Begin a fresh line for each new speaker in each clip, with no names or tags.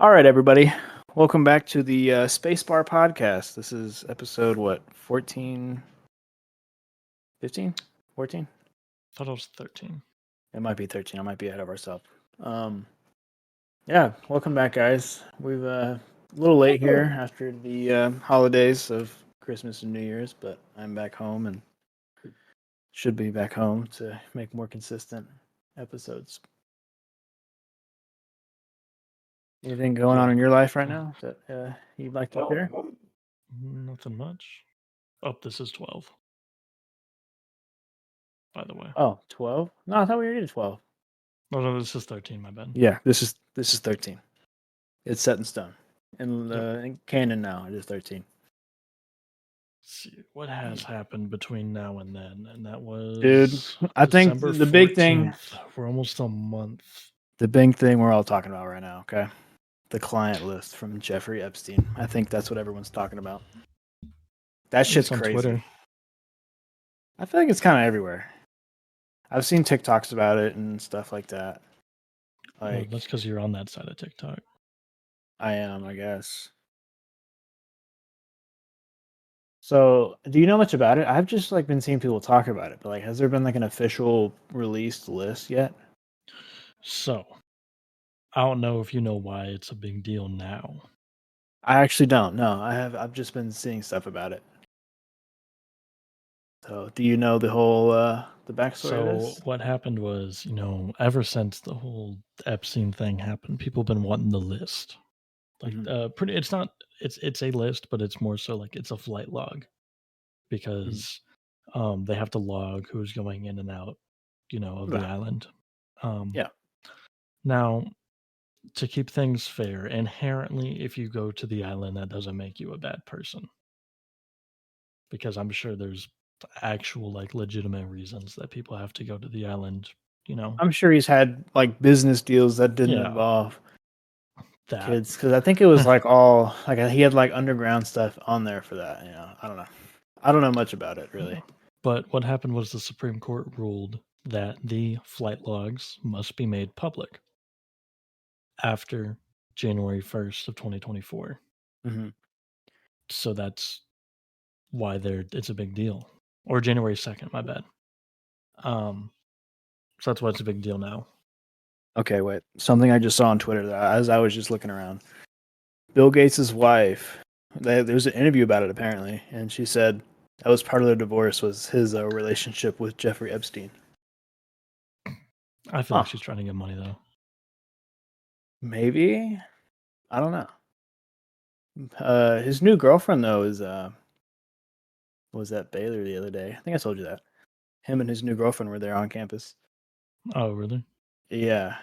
All right, everybody. Welcome back to the Spacebar podcast. This is episode, 14? 15? 14?
I thought it was 13.
It might be 13. I might be ahead of ourselves. Yeah, welcome back, guys. We've a little late here after the holidays of Christmas and New Year's, but I'm back home and should be back home to make more consistent episodes. Anything going on in your life right now that you'd like to share?
Nothing much. Oh, this is 12. By the way.
Oh, 12? No, I thought we already did 12.
No, this is 13, my bad.
Yeah, this is 13. It's set in stone. In canon now, it is 13.
Let's see what has happened between now and then, and that was
Dude, I think
December
the big thing
14th. We're almost a month.
The big thing we're all talking about right now, okay? The client list from Jeffrey Epstein. I think that's what everyone's talking about. That shit's
on
crazy.
Twitter.
I feel like it's kind of everywhere. I've seen TikToks about it and stuff like that.
Well, that's because you're on that side of TikTok.
I am, I guess. So, do you know much about it? I've just been seeing people talk about it, but has there been an official released list yet?
So, I don't know if you know why it's a big deal now.
I actually don't. No, I've just been seeing stuff about it. So, do you know the whole the backstory of this?
So, what happened was, ever since the whole Epstein thing happened, people have been wanting the list. Pretty. It's not. It's a list, but it's more so it's a flight log, because they have to log who's going in and out, of the island.
Yeah.
Now, to keep things fair, inherently, if you go to the island, that doesn't make you a bad person, because I'm sure there's actual legitimate reasons that people have to go to the island.
I'm sure he's had business deals that didn't
Yeah.
involve
That.
kids, because I think it was all he had underground stuff on there for that. I don't know. I don't know much about it really.
But what happened was the Supreme Court ruled that the flight logs must be made public after January 1st of 2024. So that's why it's a big deal. Or January 2nd, my bad. So that's why it's a big deal now.
Okay, wait. Something I just saw on Twitter as I was just looking around. Bill Gates' wife, there was an interview about it apparently, and she said that was part of their divorce, was his relationship with Jeffrey Epstein.
I feel like she's trying to get money, though.
Maybe. I don't know. His new girlfriend, though, is was at Baylor the other day. I think I told you that. Him and his new girlfriend were there on campus.
Oh, really?
Yeah.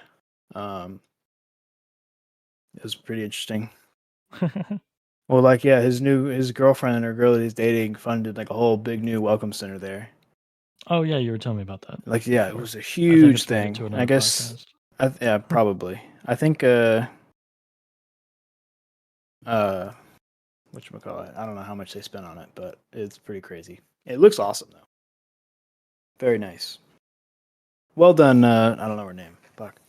It was pretty interesting. Well, his girlfriend and her girl that he's dating funded a whole big new welcome center there.
Oh yeah, you were telling me about that.
It was a huge thing. I guess. Yeah, probably. I think. Whatchamacallit? I don't know how much they spent on it, but it's pretty crazy. It looks awesome though. Very nice. Well done. I don't know her name. Fuck.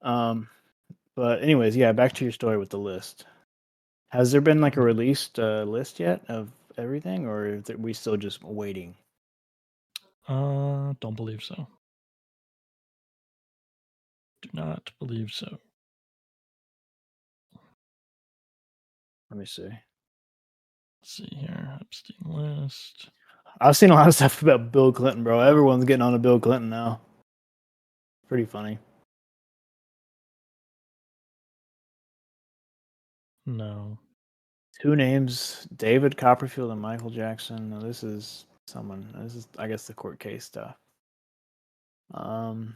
But anyways, yeah. Back to your story with the list. Has there been a released list yet of everything, or are we still just waiting?
Don't believe so. Do not believe so.
Let me see.
Let's see here. Epstein list.
I've seen a lot of stuff about Bill Clinton, bro. Everyone's getting on to Bill Clinton now. Pretty funny.
No.
2 names: David Copperfield and Michael Jackson. Now, this is someone. This is, I guess, the court case stuff.
Oh.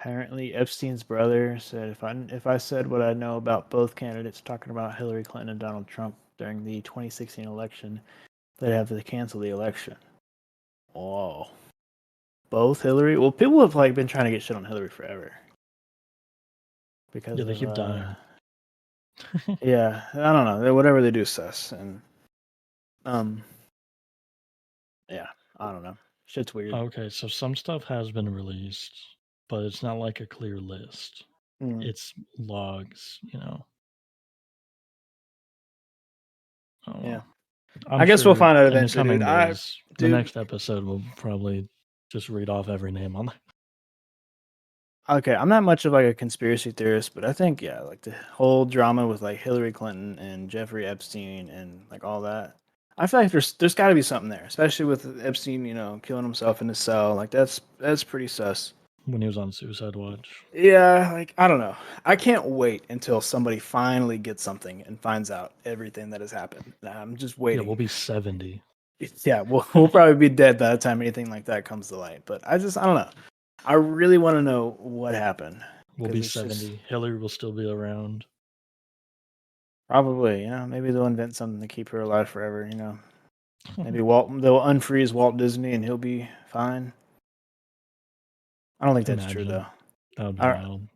Apparently, Epstein's brother said, if I said what I know about both candidates, talking about Hillary Clinton and Donald Trump during the 2016 election, they'd have to cancel the election. Whoa. Both Hillary? Well, people have been trying to get shit on Hillary forever. Because
they keep dying.
Yeah, I don't know. Whatever they do, sus. And yeah. I don't know. Shit's weird.
Okay, so some stuff has been released, but it's not like a clear list.
Mm.
It's logs, you know. Oh
Yeah.
well. I'm
I guess we'll
sure
find out
in the
eventually, dude.
coming days, the
Dude.
next episode will probably just read off every name on there.
Okay, I'm not much of like a conspiracy theorist, but I think yeah, like the whole drama with like Hillary Clinton and Jeffrey Epstein and like all that. I feel like there's got to be something there, especially with Epstein, killing himself in his cell. Like that's pretty sus.
When he was on Suicide Watch.
Yeah, like I don't know. I can't wait until somebody finally gets something and finds out everything that has happened. I'm just
Yeah,
waiting.
we'll be 70.
Yeah, we'll probably be dead by the time anything like that comes to light. But I don't know. I really want to know what happened
We'll
because
be
it's just
70. Hillary will still be around.
probably maybe they'll invent something to keep her alive forever. Maybe they'll unfreeze Walt Disney and he'll be fine. I don't think that's true
Imagine.
though.
That would be
I
wild.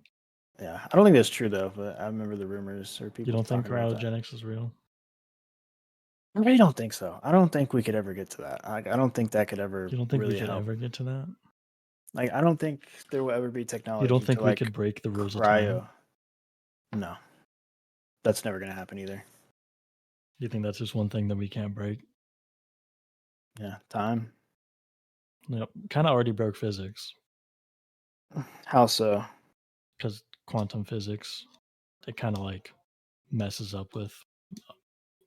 Yeah, I don't think that's true though. But I remember the rumors or
You
people
don't think
talking about that.
cryogenics is real?
I really don't think so. I don't think we could ever get to that. I don't think that could ever
You don't think we
really
could
help.
ever get to that?
Like, I don't think there will ever be
You don't
technology to
think we
like
could break the rules of time?
cryo. No, that's never gonna happen either.
You think that's just one thing that we can't break?
Yeah, time.
Yep. Kind of already broke physics
How so?
because quantum physics, it kind of like messes up with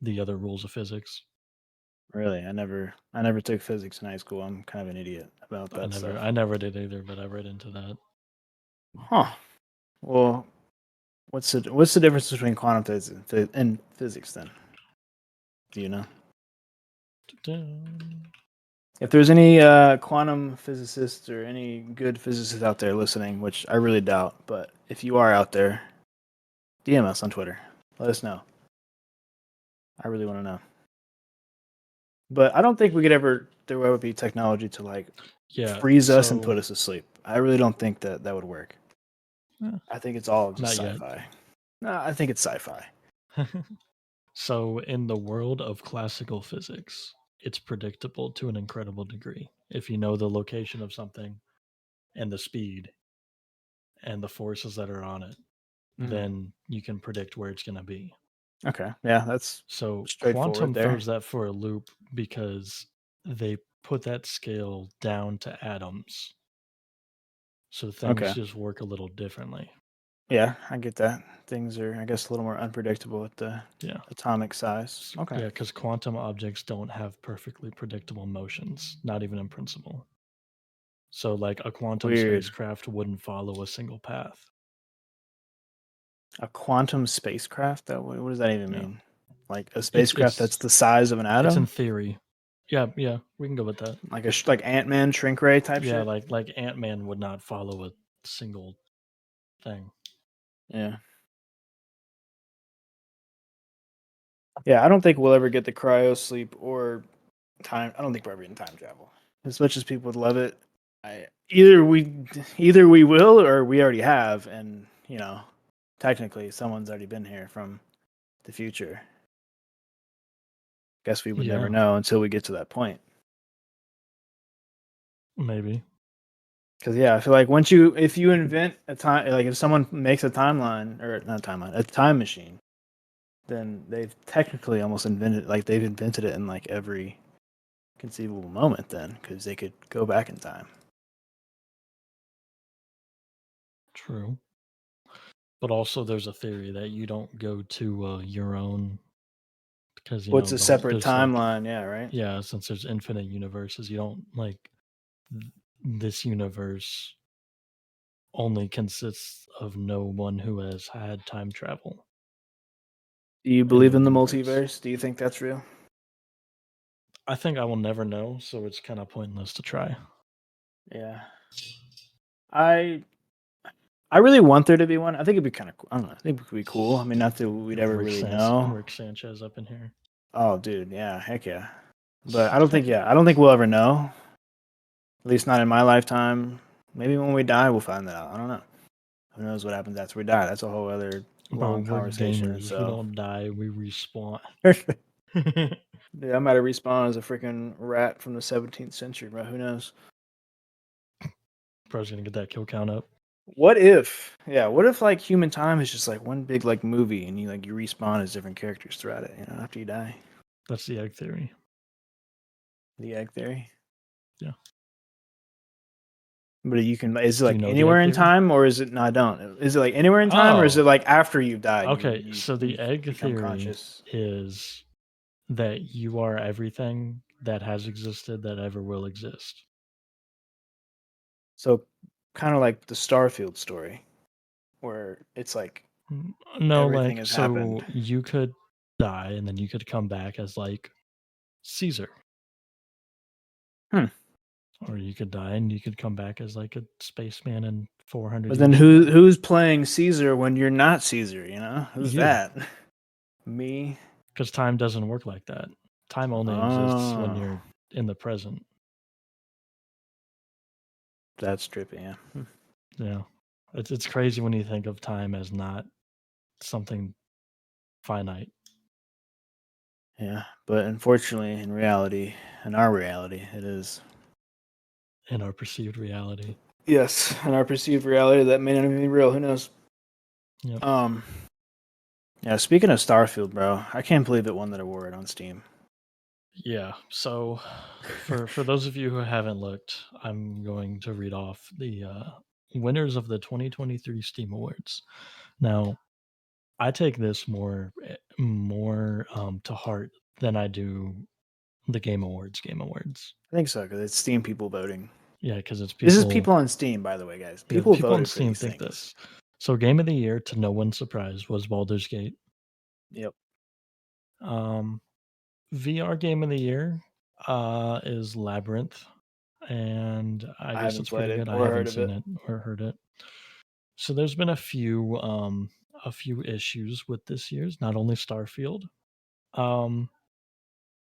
the other rules of physics.
Really, I never took physics in high school. I'm kind of an idiot about
I
that
never,
stuff.
I never did either, but I read into that.
Huh. Well, what's the difference between quantum physics and physics then? Do you know? If there's any quantum physicists or any good physicists out there listening, which I really doubt, but if you are out there, DM us on Twitter. Let us know. I really want to know. But I don't think there would be technology to like
Yeah.
freeze us and
So
put us to sleep. I really don't think that would work.
eh,
I think it's all just
not yet.
sci-fi. No, I think it's sci-fi.
So in the world of classical physics, it's predictable to an incredible degree. If you know the location of something and the speed and the forces that are on it,
Mm.
then you can predict where it's going to be.
Okay, yeah, that's
So
straightforward
quantum
there.
throws that for a loop because they put that scale down to atoms. So things
Okay,
just work a little differently.
yeah, I get that. Things are, I guess, a little more unpredictable at the
Yeah.
atomic size.
So,
Okay,
yeah, because quantum objects don't have perfectly predictable motions, not even in principle. So, like a quantum
weird.
spacecraft wouldn't follow a single path.
A quantum spacecraft? What does that even
Yeah,
mean? Like a
it's
spacecraft
it's
that's the size of an
it's in
atom?
theory. Yeah, yeah, we can go with that.
Like like Ant-Man shrink ray type
Yeah,
shit?
like Ant Man would not follow a single thing.
Yeah. Yeah, I don't think we'll ever get the cryo sleep or time. I don't think we're ever in time travel. As much as people would love it, I either we will or we already have, and technically someone's already been here from the future. Guess we would never
Yeah,
know until we get to that point.
maybe.
Because yeah, I feel like if you invent a time, like if someone makes a timeline or not a timeline, a time machine, then they've technically almost invented, like they've invented it in like every conceivable moment. Then because they could go back in time.
True. But also, there's a theory that you don't go to your own because
What's a separate
there's like
timeline? Yeah, right.
yeah, since there's infinite universes, you don't like this universe only consists of no one who has had time travel
Do you
in
believe
their
in the
universe.
multiverse? Do you think that's real?
I think I will never know, so it's kind of pointless to try.
Yeah, I I really want there to be one. I think it'd be kind of cool. I don't know. I think it would be cool. I mean, not that we'd ever really know.
Rick Sanchez up in here.
Oh, dude, yeah, heck yeah. But I don't think, yeah, I don't think we'll ever know. At least not in my lifetime. Maybe when we die, we'll find that out. I don't know. Who knows what happens after we die? That's a whole other
Bro,
long
we're
conversation.
gamers. We
So,
don't die. We respawn.
Yeah, I might have respawned as a freaking rat from the 17th century, bro. Who knows?
Bro's gonna get that kill count up.
What if? Yeah, what if like Human Time is just like one big like movie, and you respawn as different characters throughout it? After you die.
That's the egg theory.
The egg theory.
Yeah.
But you can. Is it
Do you
like
know the
anywhere
egg
in
theory?
time, or is it? No, I don't. Is it like anywhere in time, or is
Oh,
it like after you've died,
okay.
you
So the
you
egg
become
theory
conscious?
is that you are everything that has existed that ever will exist.
So, kind of like the Starfield story, where it's like
No,
everything
like,
has
so
happened.
you could die and then you could come back as like Caesar.
Hmm.
Or you could die and you could come back as like a spaceman in 400
But then
years from now.
who's playing Caesar when you're not Caesar? Who's
You.
that? Me.
Because time doesn't work like that. Time only exists when
Oh,
you're in the present.
that's trippy. Yeah.
Yeah. It's crazy when you think of time as not something finite.
Yeah, but unfortunately, in our reality, it is.
In our perceived reality.
Yes, in our perceived reality, that may not even be real. Who knows?
Yep.
Um. Yeah. Speaking of Starfield, bro, I can't believe it won that award on Steam.
Yeah. So for those of you who haven't looked, I'm going to read off the winners of the 2023 Steam Awards. Now, I take this more to heart than I do the Game Awards. Game Awards.
I think so because it's Steam people voting.
Yeah, because it's
This is
people.
people on Steam, by the way, guys.
Yeah, the
People
people on
voted for
Steam
these
think
things.
this. So, Game of the Year, to no one's surprise, was Baldur's Gate.
Yep.
Um, VR Game of the Year is Labyrinth, and I
I
guess
haven't
it's
played
pretty
it
good. I
or
haven't
heard of
seen
it.
it or heard it. So there's been a few issues with this year's, not only Starfield. Um,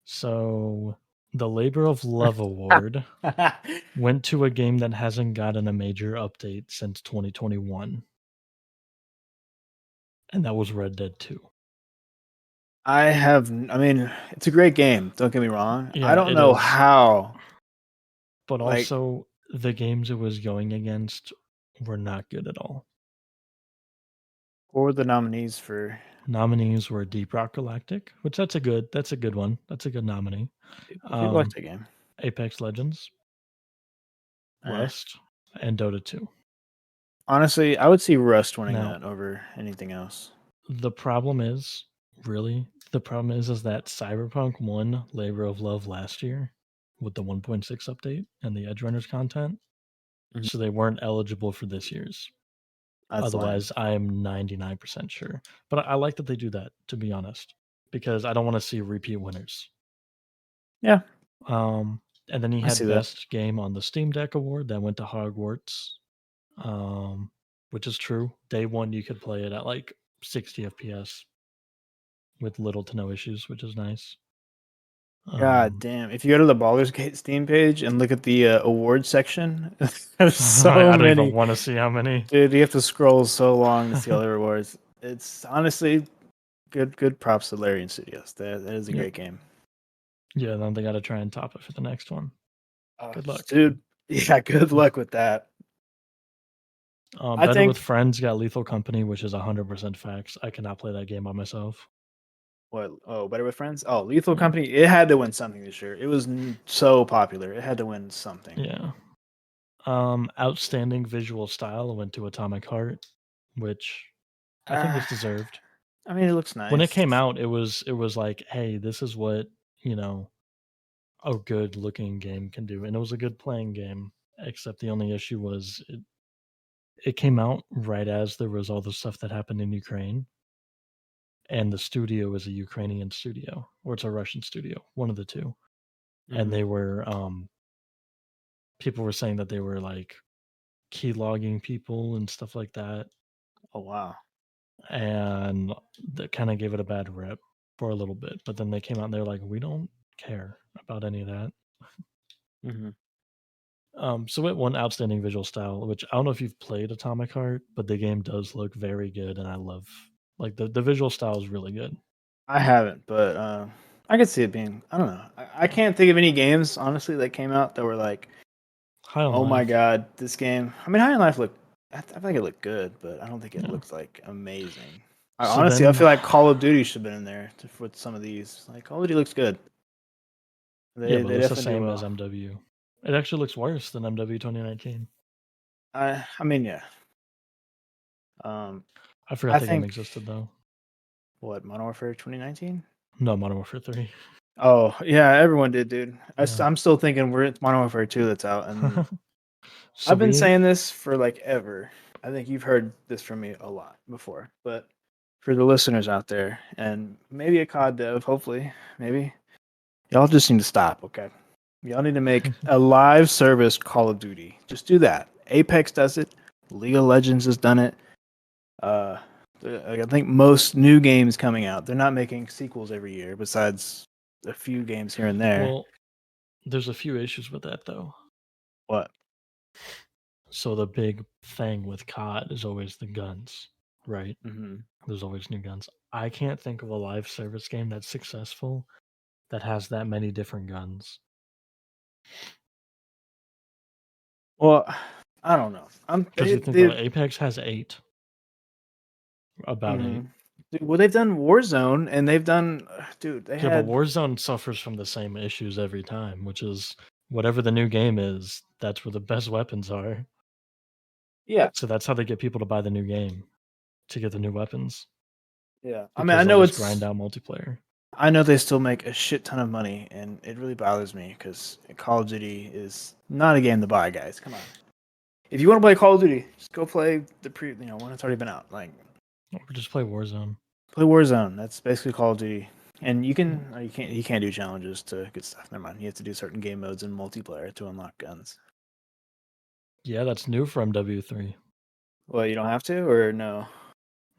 so the Labor of Love Award went to a game that hasn't gotten a major update since 2021, and that was Red Dead 2.
I mean, it's a great game. Don't get me wrong. I
Yeah,
don't
it
know
is.
how.
But
Like,
also, the games it was going against were not good at all.
what were the nominees for?
Nominees were Deep Rock Galactic, which that's a good one. That's a good nominee.
People like
Um,
the game.
Apex Legends,
Eh.
Rust, and Dota 2.
Honestly, I would see Rust winning
Now,
that over anything else.
the problem is, really, the problem is that Cyberpunk won Labor of Love last year with the 1.6 update and the Edge Runners content,
Mhm.
so they weren't eligible for this year's.
That's lame.
Otherwise, I am 99% sure. But I like that they do that, to be honest, because I don't want to see repeat winners.
Yeah,
And then he
I see
had
that.
Best Game on the Steam Deck Award that went to Hogwarts, um, which is true. Day one, you could play it at like 60 FPS with little to no issues, which is nice.
God
Um,
damn! If you go to the Baldur's Gate Steam page and look at the awards section, there's so
I don't even
many.
want to see how many.
Dude, you have to scroll so long to see all the rewards. It's honestly good props to Larry and Studios. That is a
Yep.
great game.
Yeah, then they got to try and top it for the next one. Good luck.
Dude, yeah, good luck with that. I
Better with
think
Friends got Lethal Company, which is 100% facts. I cannot play that game by myself.
what? Oh, Better with Friends. Oh, Lethal
Yeah.
Company. It had to win something this year. It was so popular. It had to win something.
Yeah. Outstanding visual style went to Atomic Heart, which I think
Uh,
was deserved.
I mean, it looks
When it
nice.
came out, it was like, hey, this is what, you know, a good looking game can do. And it was a good playing game, except the only issue was it came out right as there was all the stuff that happened in Ukraine. And the studio is a Ukrainian studio, or it's a Russian studio, one of the two. And
Hmm.
people were saying that they were like keylogging people and stuff like that,
Oh wow.
and that kind of gave it a bad rep for a little bit. But then they came out and they're like, we don't care about any of that.
Hmm.
So it won outstanding visual style, which I don't know if you've played Atomic Heart, but the game does look very good, and I love like the visual style is really good.
I haven't, but I could see it being. I don't know. I can't think of any games honestly that came out that were like,
High on
oh my
Life.
god, this game. I mean, High on Life looked. I think it looked good, but I don't think it
Yeah.
looked like amazing.
So
I
then,
feel like Call of Duty should have been in there with some of these. Like Call of Duty looks good.
yeah,
They
but it's the
definitely do
same as
well.
MW. It actually looks worse than MW 2019.
I mean, yeah. Um,
I forgot
I
the game
think
existed though.
what Modern Warfare 2019.
No, Modern Warfare 3.
Oh yeah, everyone did, dude.
Yeah.
I'm still thinking we're it's Modern Warfare 2 that's out, and
So
I've been
we
saying this for like ever. I think you've heard this from me a lot before, but for the listeners out there, and maybe a COD dev, hopefully, maybe y'all just need to stop, okay? Y'all need to make a live service Call of Duty. Just do that. Apex does it. League of Legends has done it. Uh, I think most new games coming out, they're not making sequels every year. Besides a few games here and there.
well, there's a few issues with that though.
What?
So the big thing with COD is always the guns, right?
Mm-hmm.
There's always new guns. I can't think of a live service game that's successful that has that many different guns.
Well, I don't know.
Because you think about it, Apex has 8, about 8.
Mhm. Dude, well, they've done Warzone, and they've done, dude. They
Yeah, but
had,
Warzone suffers from the same issues every time, which is whatever the new game is, that's where the best weapons are.
yeah,
So that's how they get people to buy the new game, to get the new weapons,
yeah. I mean,
because they'll just grind out multiplayer.
I know they still make a shit ton of money, and it really bothers me because Call of Duty is not a game to buy, guys. Come on. If you want to play Call of Duty, just go play when it's already been out. Like,
Or just play Warzone.
play Warzone. That's basically Call of Duty. And
Yeah.
you can't do challenges to get stuff. Never mind. You have to do certain game modes in multiplayer to unlock guns.
Yeah, that's new for MW3.
Well, you don't have to, or no?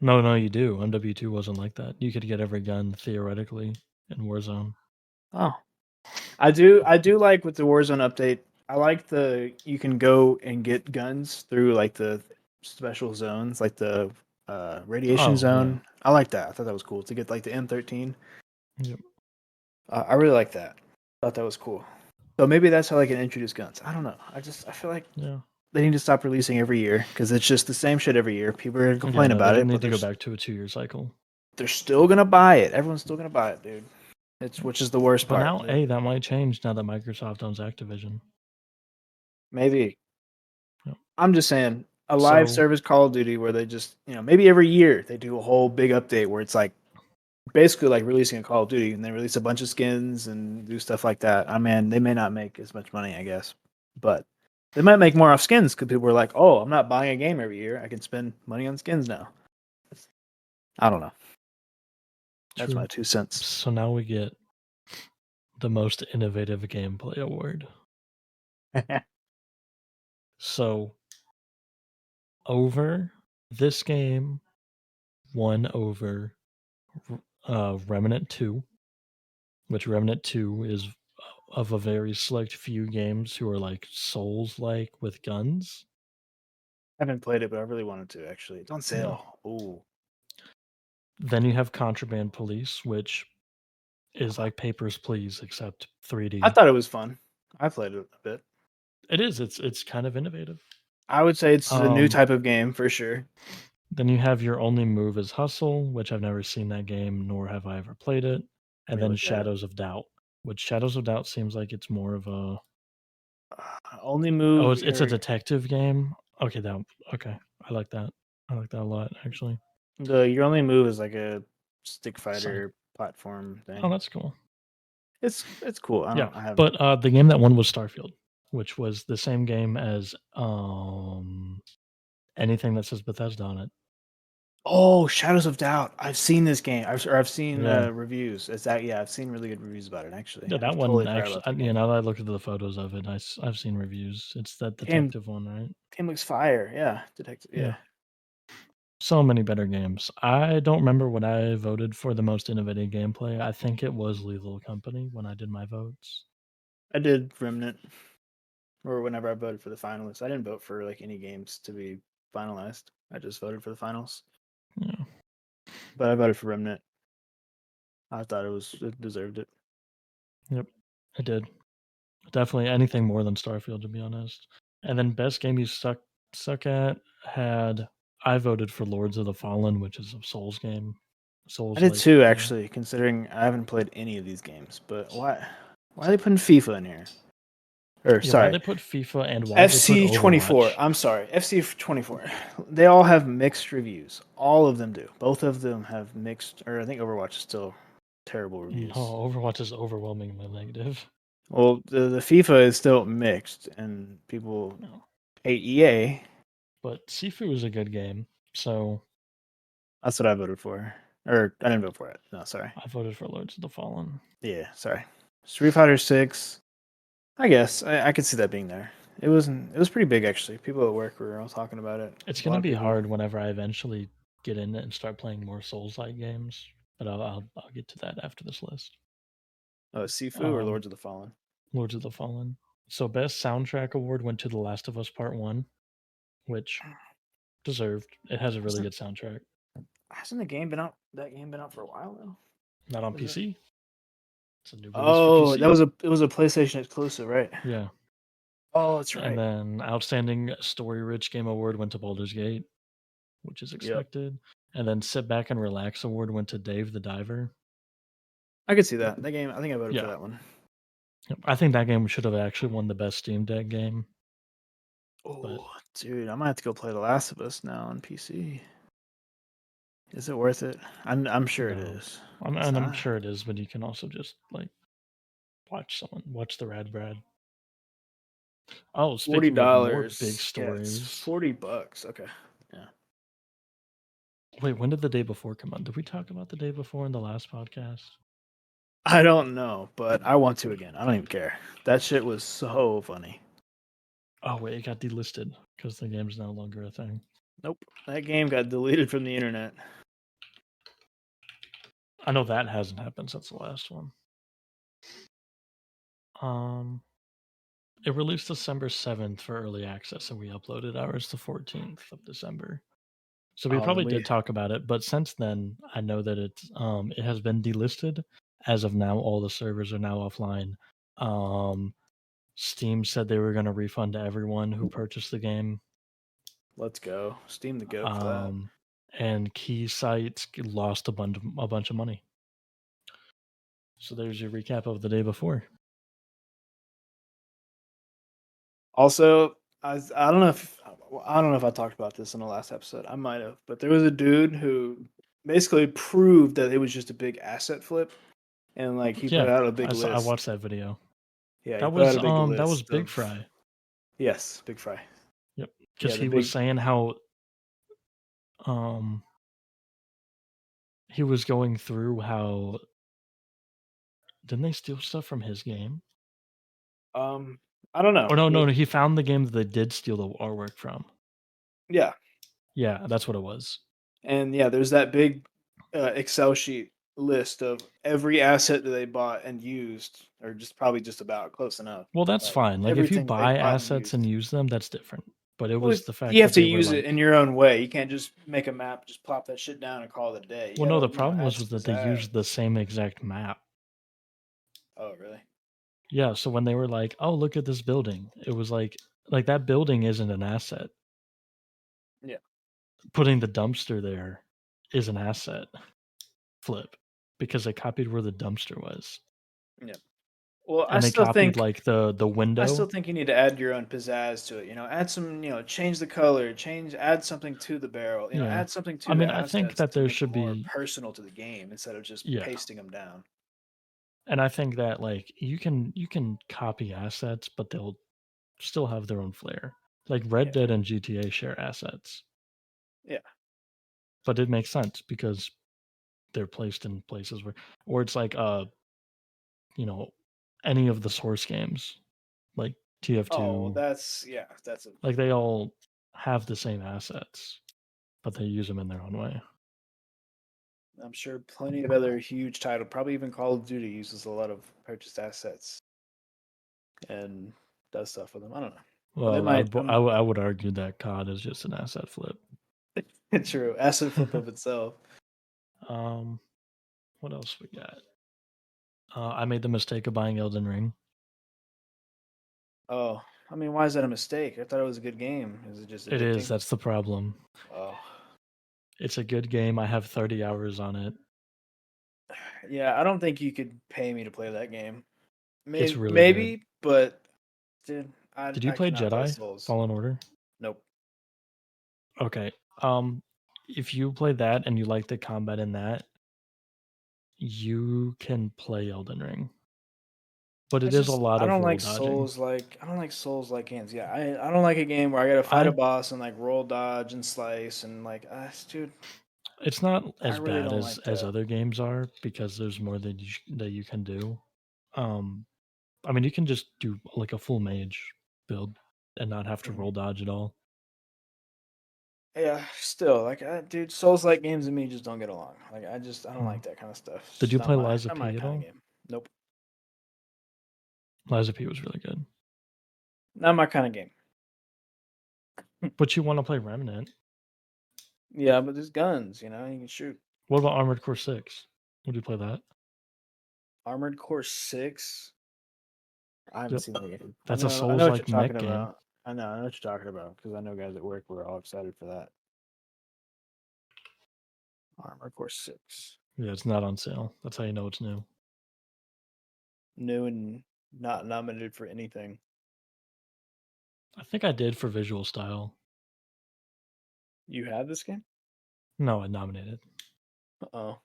No, you do. MW2 wasn't like that. You could get every gun theoretically in Warzone.
Oh, I do like with the Warzone update. I like the you can go and get guns through like the special zones, like the radiation
Oh, yeah.
zone. I like that. I thought that was cool to get like the M13.
Yep.
I really like that. Thought that was cool. So maybe that's how they can introduce guns. I don't know. I feel like
Yeah.
they need to stop releasing every year because it's just the same shit every year. People are gonna
Yeah,
complain
no, they
about
didn't
it, but
need to go back to a 2-year cycle.
they're still gonna buy it. Everyone's still gonna buy it, dude. It's
Yep.
which is the worst
But
part.
now, hey, that might change now that Microsoft owns Activision.
Maybe
Yep.
I'm just saying a live
So,
service Call of Duty where they just, maybe every year they do a whole big update where it's like basically like releasing a Call of Duty and they release a bunch of skins and do stuff like that. I mean, they may not make as much money, I guess, but they might make more off skins because people are like, oh, I'm not buying a game every year. I can spend money on skins now. I don't know. That's my
true.
2 cents.
So now we get the most innovative gameplay award. So, over this game won over Remnant 2, which Remnant 2 is of a very select few games who are like Souls like with guns.
I haven't played it, but I really wanted to actually. It's on
Yeah.
sale. Ooh.
Then you have Contraband Police, which is like Papers, Please, except
I
3D.
thought it was fun. I played it a bit.
It is. It's kind of innovative.
I would say it's a new
Um,
type of game for sure.
then you have Your Only Move is Hustle, which I've never seen that game, nor have I ever played it.
Let
And
me
then
look at it.
Shadows of Doubt, which Shadows of Doubt seems like it's more of a
Only
oh,
move
it's a
or
detective game. Okay, that okay. I like that. I like that a lot actually.
your only move is like a stick
Side.
fighter platform
Oh,
thing.
that's cool.
It's cool.
Yeah,
I haven't.
but the game that won was Starfield, which was the same game as anything that says Bethesda on it.
Oh, Shadows of Doubt. I've seen this game. I've seen
Yeah.
reviews. It's that yeah, I've seen really good reviews about it actually.
Yeah,
I
that one
totally forgot
actually.
about that
Yeah,
game.
now that I look at the photos of it, I've seen reviews. It's that
Game
detective one, right?
game looks fire. Yeah, detective.
Yeah.
Yeah,
So many better games. I don't remember what I voted for the most innovative gameplay. I think it was Lethal Company when I did my votes.
I did Remnant or whenever I voted for the finalists. I didn't vote for like any games to be finalized. I just voted for the finals.
Yeah.
But I voted for Remnant. I thought it deserved it.
Yep, it did. Definitely anything more than Starfield, to be honest. And then best game you suck at had I voted for Lords of the Fallen, which is a Souls game,
I did
Souls-like
too,
game.
actually, considering I haven't played any of these games. But why are they putting FIFA in here? Or
Yeah, why
sorry,
they put FIFA and why they put
FC 24.
Overwatch?
I'm sorry, FC 24. They all have mixed reviews. All of them do. Both of them have mixed, or I think Overwatch is still terrible
No,
reviews.
Overwatch is overwhelmingly negative.
Well, the FIFA is still mixed, and people
No.
hate EA.
But Sifu is a good game, so
That's what I voted for. Or I didn't vote for it. No, sorry.
I voted for Lords of the Fallen.
Yeah, sorry. Street Fighter 6. I guess I could see that being there. It wasn't. It was pretty big actually. People at work were all talking about it.
It's
A lot
gonna
of
be
people.
hard whenever I eventually get in it and start playing more Souls-like games, but I'll get to that after this list.
Oh, Sifu or
Um,
Lords of the Fallen.
Lords of the Fallen. So best soundtrack award went to The Last of Us Part One, which deserved. It has a really
Hasn't
good soundtrack.
hasn't the game been out? That game been out for a while though.
Not on
Is it?
PC. It's a new release for
Oh,
PC.
it was a PlayStation exclusive, right?
Yeah.
Oh, that's
And
right.
then Outstanding Story Rich Game Award went to Baldur's Gate, which is
Yep.
expected. And then Sit Back and Relax Award went to Dave the Diver.
I could see that. That game. I think I voted for
Yeah.
that one.
Yep. I think that game should have actually won the best Steam Deck game. But
Oh, dude, I might have to go play The Last of Us now on PC. Is it worth it? I'm sure it
no.
is. It's
I'm
not.
sure it is, but you can also just like watch the Rad Brad. Oh,
Forty
speaking of more big
dollars. Yeah, it's
stories.
$40. Okay. Yeah.
Wait, when did the day before come out? Did we talk about the day before in the last podcast?
I don't know, but I want to again. I don't even care. That shit was so funny.
Oh wait, it got delisted because the game's no longer a thing.
Nope. That game got deleted from the internet.
I know that hasn't happened since the last one. It released December 7th for early access, and we uploaded ours the 14th of December. So we
Oh, then
probably
we
did talk about it, but since then, I know that it has been delisted. As of now, all the servers are now offline. Steam said they were going to refund everyone who purchased the game.
let's go. Steam the goat for that.
Um, and key sites lost a bunch of money. So there's your recap of the day before.
Also, I don't know if I talked about this in the last episode. I might have, but there was a dude who basically proved that it was just a big asset flip, and like he put
Yeah,
out a big
I
list.
watched that video.
Yeah, he put out a big
That was
list
Big
of
Fry.
yes, Big Fry.
Yep, because
Yeah, the
he was
big.
saying how he was going through how didn't they steal stuff from his game?
I don't know.
Or no, he found the game that they did steal the artwork from.
Yeah,
Yeah, that's what it was.
and yeah, there's that big Excel sheet list of every asset that they bought and used, or just probably just about close enough.
Well, that's
Like
fine. Like if you
everything that they
buy
bought and
assets and
used.
use them, that's different. But it
Well,
was the
you
fact
have
that
to
they were
use it in
like,
your own way. You can't just make a map, just plop that shit down and call it a day. You
well, no,
gotta,
the problem
add
was
some
that they used the
pizzazz.
same exact map.
Oh, really?
Yeah, so when they were like, "Oh, look at this building," it was like that building isn't an asset.
Yeah.
Putting the dumpster there is an asset flip because they copied where the dumpster was,
Yeah. Well,
and they copied like the
I still
window.
think you need to add your own pizzazz to it. Add some, change the color, add something to the barrel.
Yeah,
Add something
I
to the
mean, I think
assets
that
to
there
make it
should
more
be
personal to the game instead of just
yeah,
pasting them down.
and I think that like you can copy assets, but they'll still have their own flair. Like Red
Yeah.
Dead and GTA share assets,
Yeah.
but it makes sense because they're placed in places where, or it's like you know, any of the source games like
Oh, well,
TF2,
that's a.
like they all have the same assets, but they use them in their own way.
I'm sure plenty of other huge title, probably even Call of Duty uses a lot of purchased assets and does stuff with them. I don't know. Well, they
Well,
might.
I would argue that COD is just an asset flip.
True. Asset flip of itself.
um, what else we got? I made the mistake of buying Elden Ring.
Oh, I mean, why is that a mistake? I thought it was a good game. Is it just
It is.
addicting?
That's the problem.
Oh,
It's a good game. I have 30 hours on it.
yeah. I don't think you could pay me to play that game.
It's
Maybe,
really good.
maybe, but dude, I
Did you
I
play
cannot play
Jedi
Souls.
Fallen Order?
Nope.
Okay. If you play that and you like the combat in that, you can play Elden Ring. But it
It's
is a
just
lot
I
of
don't
roll
like
dodging.
Souls like games. Yeah, I don't like a game where I gotta fight a
I
boss and like roll dodge and slice and like dude,
It's not
I
as
really
bad
don't
as
like that.
other games are because there's more that you can do. Um, I mean, you can just do like a full mage build and not have to
Mhm.
roll dodge at all.
Yeah, still like dude, Souls like games and me just don't get along. Like I don't
Hmm.
like that kind of stuff. It's
Did
just
you play Lies of
not my
P at
kind of
all?
game. Nope,
Lies of P was really good.
not my kind of game.
But you want to play Remnant?
Yeah, but there's guns. You can shoot.
What about Armored Core 6? Would you play that?
Armored Core 6. I haven't
Yep.
seen that game.
That's a
I know
Souls
what you're
like
talking
mech game.
about. I know what you're talking about because I know guys at work were all excited for that. Armored Core 6.
Yeah, it's not on sale. That's how you know it's new.
New and not nominated for anything.
I think I did for visual style.
You have this game?
No, I nominated.
Oh.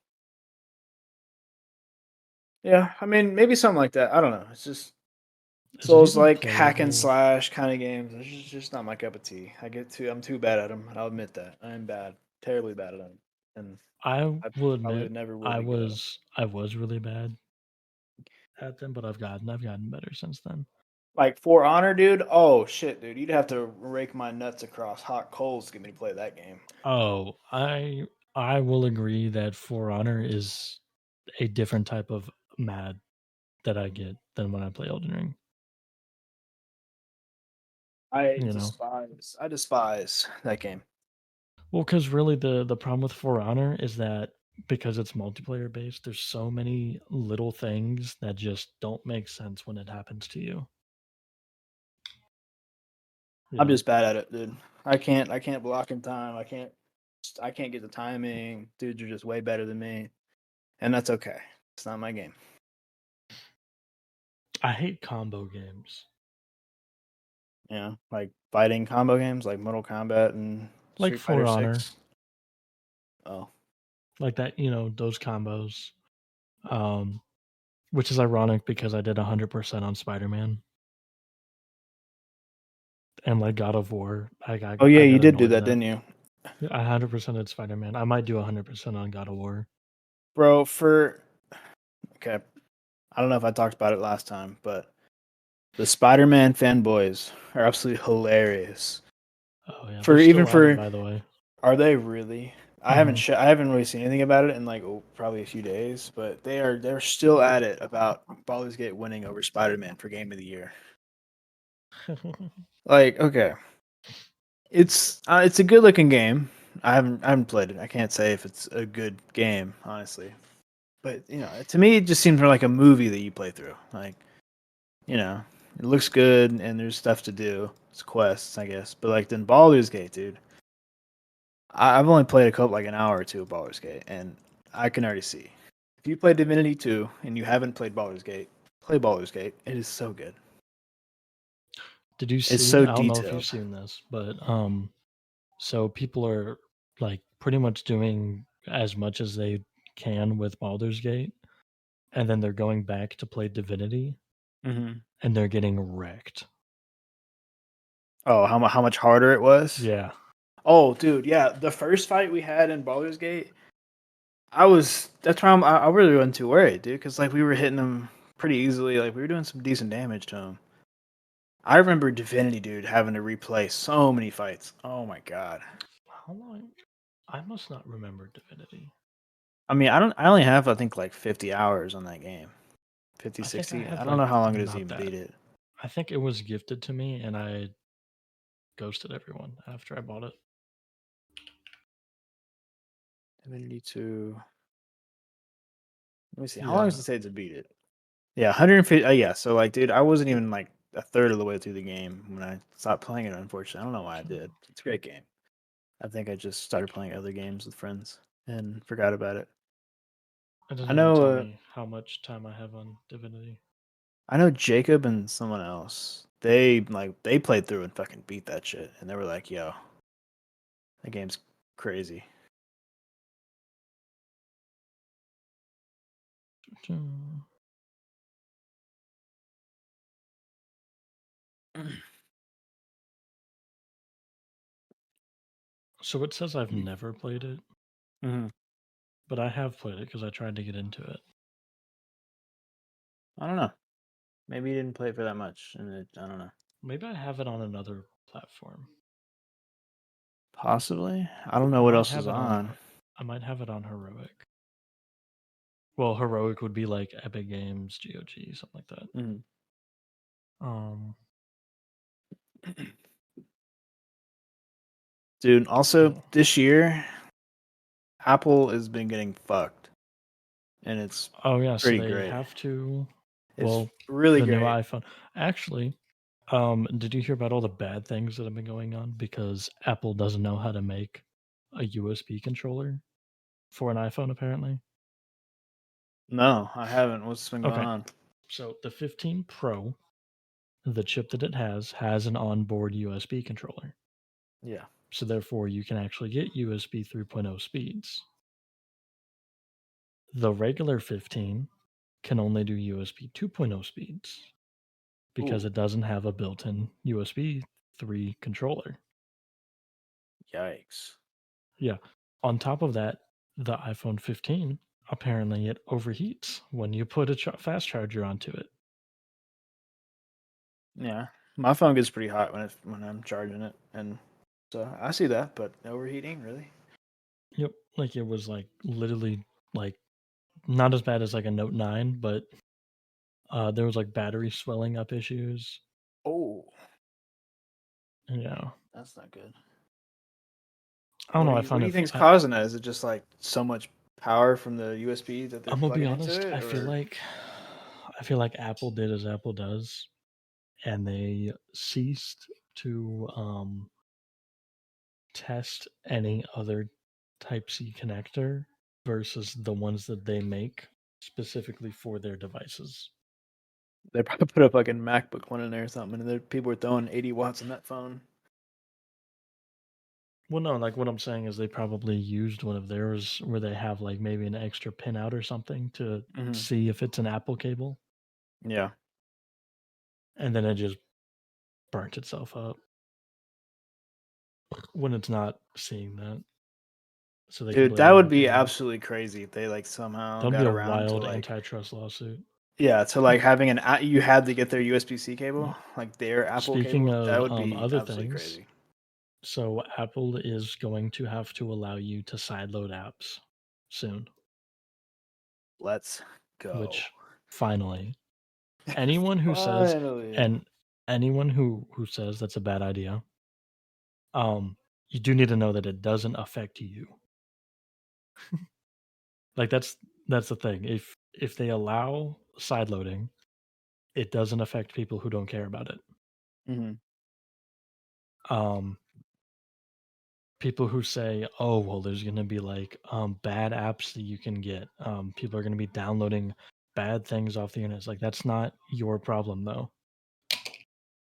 Yeah, I mean, maybe something like that. I don't know. It's just
Is it
Souls
even
like hack and
playable?
slash kind of games. It's just not my cup of tea. I'm too bad at them. I'll admit that. I'm bad, terribly bad at them, and
I
I
will
probably
admit
never will be good at them.
I was really bad at them, but I've gotten better since then.
Like For Honor, dude. Oh shit, dude. You'd have to rake my nuts across hot coals to get me to play that game.
Oh, I will agree that For Honor is a different type of mad that I get than when I play Elden Ring. You know,
I despise that game.
well, because really the problem with For Honor is that because it's multiplayer based, there's so many little things that just don't make sense when it happens to you. You
I'm
know,
just bad at it, dude. I can't block in time. I can't get the timing. Dudes are just way better than me, and that's okay. It's not my game.
I hate combo games
Like fighting combo games like Mortal Kombat and
like
Street Fighter
For Honor,
6. Oh.
like that. You know, those combos. Um, which is ironic because I did 100% on Spider-Man and like God of War.
Oh yeah,
I
you
got
did do
annoyed
that,
that
didn't you?
I 100% at Spider-Man. I might do 100% on God of War.
Bro, for okay. I don't know if I talked about it last time, but the Spider-Man fanboys are absolutely hilarious.
Oh yeah, they're
For even
still at it
for
by the way.
Are they really?
Mhm.
I haven't really seen anything about it in like probably a few days, but they're still at it about Baldur's Gate winning over Spider-Man for Game of the Year. Like, okay, it's a good looking game. I haven't played it. I can't say if it's a good game, honestly. But to me, it just seems more like a movie that you play through. Like, it looks good and there's stuff to do. It's quests, I guess. But like then Baldur's Gate, dude. I've only played a couple, like an hour or two of Baldur's Gate, and I can already see. If you play Divinity 2 and you haven't played Baldur's Gate, play Baldur's Gate. It is so good.
Did you
It's
see?
so
I don't know if you've
detailed.
seen this, but so people are like pretty much doing as much as they can with Baldur's Gate, and then they're going back to play Divinity,
Hmm.
and they're getting wrecked.
Oh, how much harder it was?
Yeah.
Oh, dude, yeah. The first fight we had in Baldur's Gate, that's why I really wasn't too worried, dude, because like we were hitting them pretty easily. Like we were doing some decent damage to them. I remember Divinity, dude, having to replay so many fights. Oh my god.
How long? I must not remember Divinity.
I mean, I only have I think like 50 hours on that game. 50,
I think I
60. I
had
don't
like
know how long it is to
not
even
that.
beat it.
I think it was gifted to me, and I ghosted everyone after I bought it.
Divinity 2. Let me see. How long does
Yeah,
it say to beat it? Yeah, 150. Yeah, so like, dude, I wasn't even like a third of the way through the game when I stopped playing it. Unfortunately, I don't know why I did. It's a great game. I think I just started playing other games with friends and forgot about it.
It doesn't
I
even
know.
tell me how much time I have on Divinity.
I know Jacob and someone else. They played through and fucking beat that shit, and they were like, "Yo, that game's crazy."
So it says I've never played it,
Mm-hmm.
but I have played it because I tried to get into it.
I don't know. Maybe you didn't play it for that much, and I don't know.
Maybe I have it on another platform.
Possibly. I don't know
I
what
might
else is
have it on.
on.
I might have it on Heroic. Well, Heroic would be like Epic Games, GOG, something like that.
Mm-hmm.
Um,
Dude, also
oh,
this year, Apple has been getting fucked, and it's
oh yeah. So
pretty
they
great.
have to.
It's
Well,
really
the new
great.
iPhone. Actually, did you hear about all the bad things that have been going on because Apple doesn't know how to make a USB controller for an iPhone? Apparently.
No, I haven't. What's been going
Okay.
on?
So the 15 Pro, the chip that it has an onboard USB controller.
Yeah.
So therefore, you can actually get USB 3.0 speeds. The regular 15 can only do USB 2.0 speeds because
Ooh,
it doesn't have a built-in USB 3 controller.
yikes.
Yeah. On top of that, the iPhone 15 apparently it overheats when you put a fast charger onto it.
Yeah, my phone gets pretty hot when I'm charging it, and so I see that. But overheating, really?
Yep, like it was like literally like not as bad as like a Note 9, but there was like battery swelling up issues.
Oh,
Yeah,
that's not good.
I don't know. I
What
find
do you
it.
think's causing that? Is it just like so much power from the USB that they're
I'm gonna be
plugging into
honest.
it, or
I feel like Apple did as Apple does, and they ceased to test any other Type C connector versus the ones that they make specifically for their devices.
they probably put a fucking MacBook one in there or something, and people are throwing 80 watts in that phone?
Well, no, like what I'm saying is they probably used one of theirs where they have like maybe an extra pin out or something to
Hmm.
see if it's an Apple cable,
Yeah,
and then it just burnt itself up when it's not seeing that. So they can
dude,
blame
that
it
would
on
be
Google.
absolutely crazy if they like somehow
That'd be
got
a
around to
wild
like
antitrust lawsuit.
yeah to like having you had to get their USB-C cable,
Yeah.
like their Apple
Speaking
cable. That
of
would be
other
absolutely
things,
crazy.
so Apple is going to have to allow you to sideload apps soon,
Let's go.
which finally anyone who says
Finally.
and anyone who says that's a bad idea, um, you do need to know that it doesn't affect you. Like that's the thing. If they allow sideloading, it doesn't affect people who don't care about it.
Hmm.
Um, People who say, "Oh, well, there's going to be like bad apps that you can get. People are going to be downloading bad things off the internet." It's like that's not your problem, though.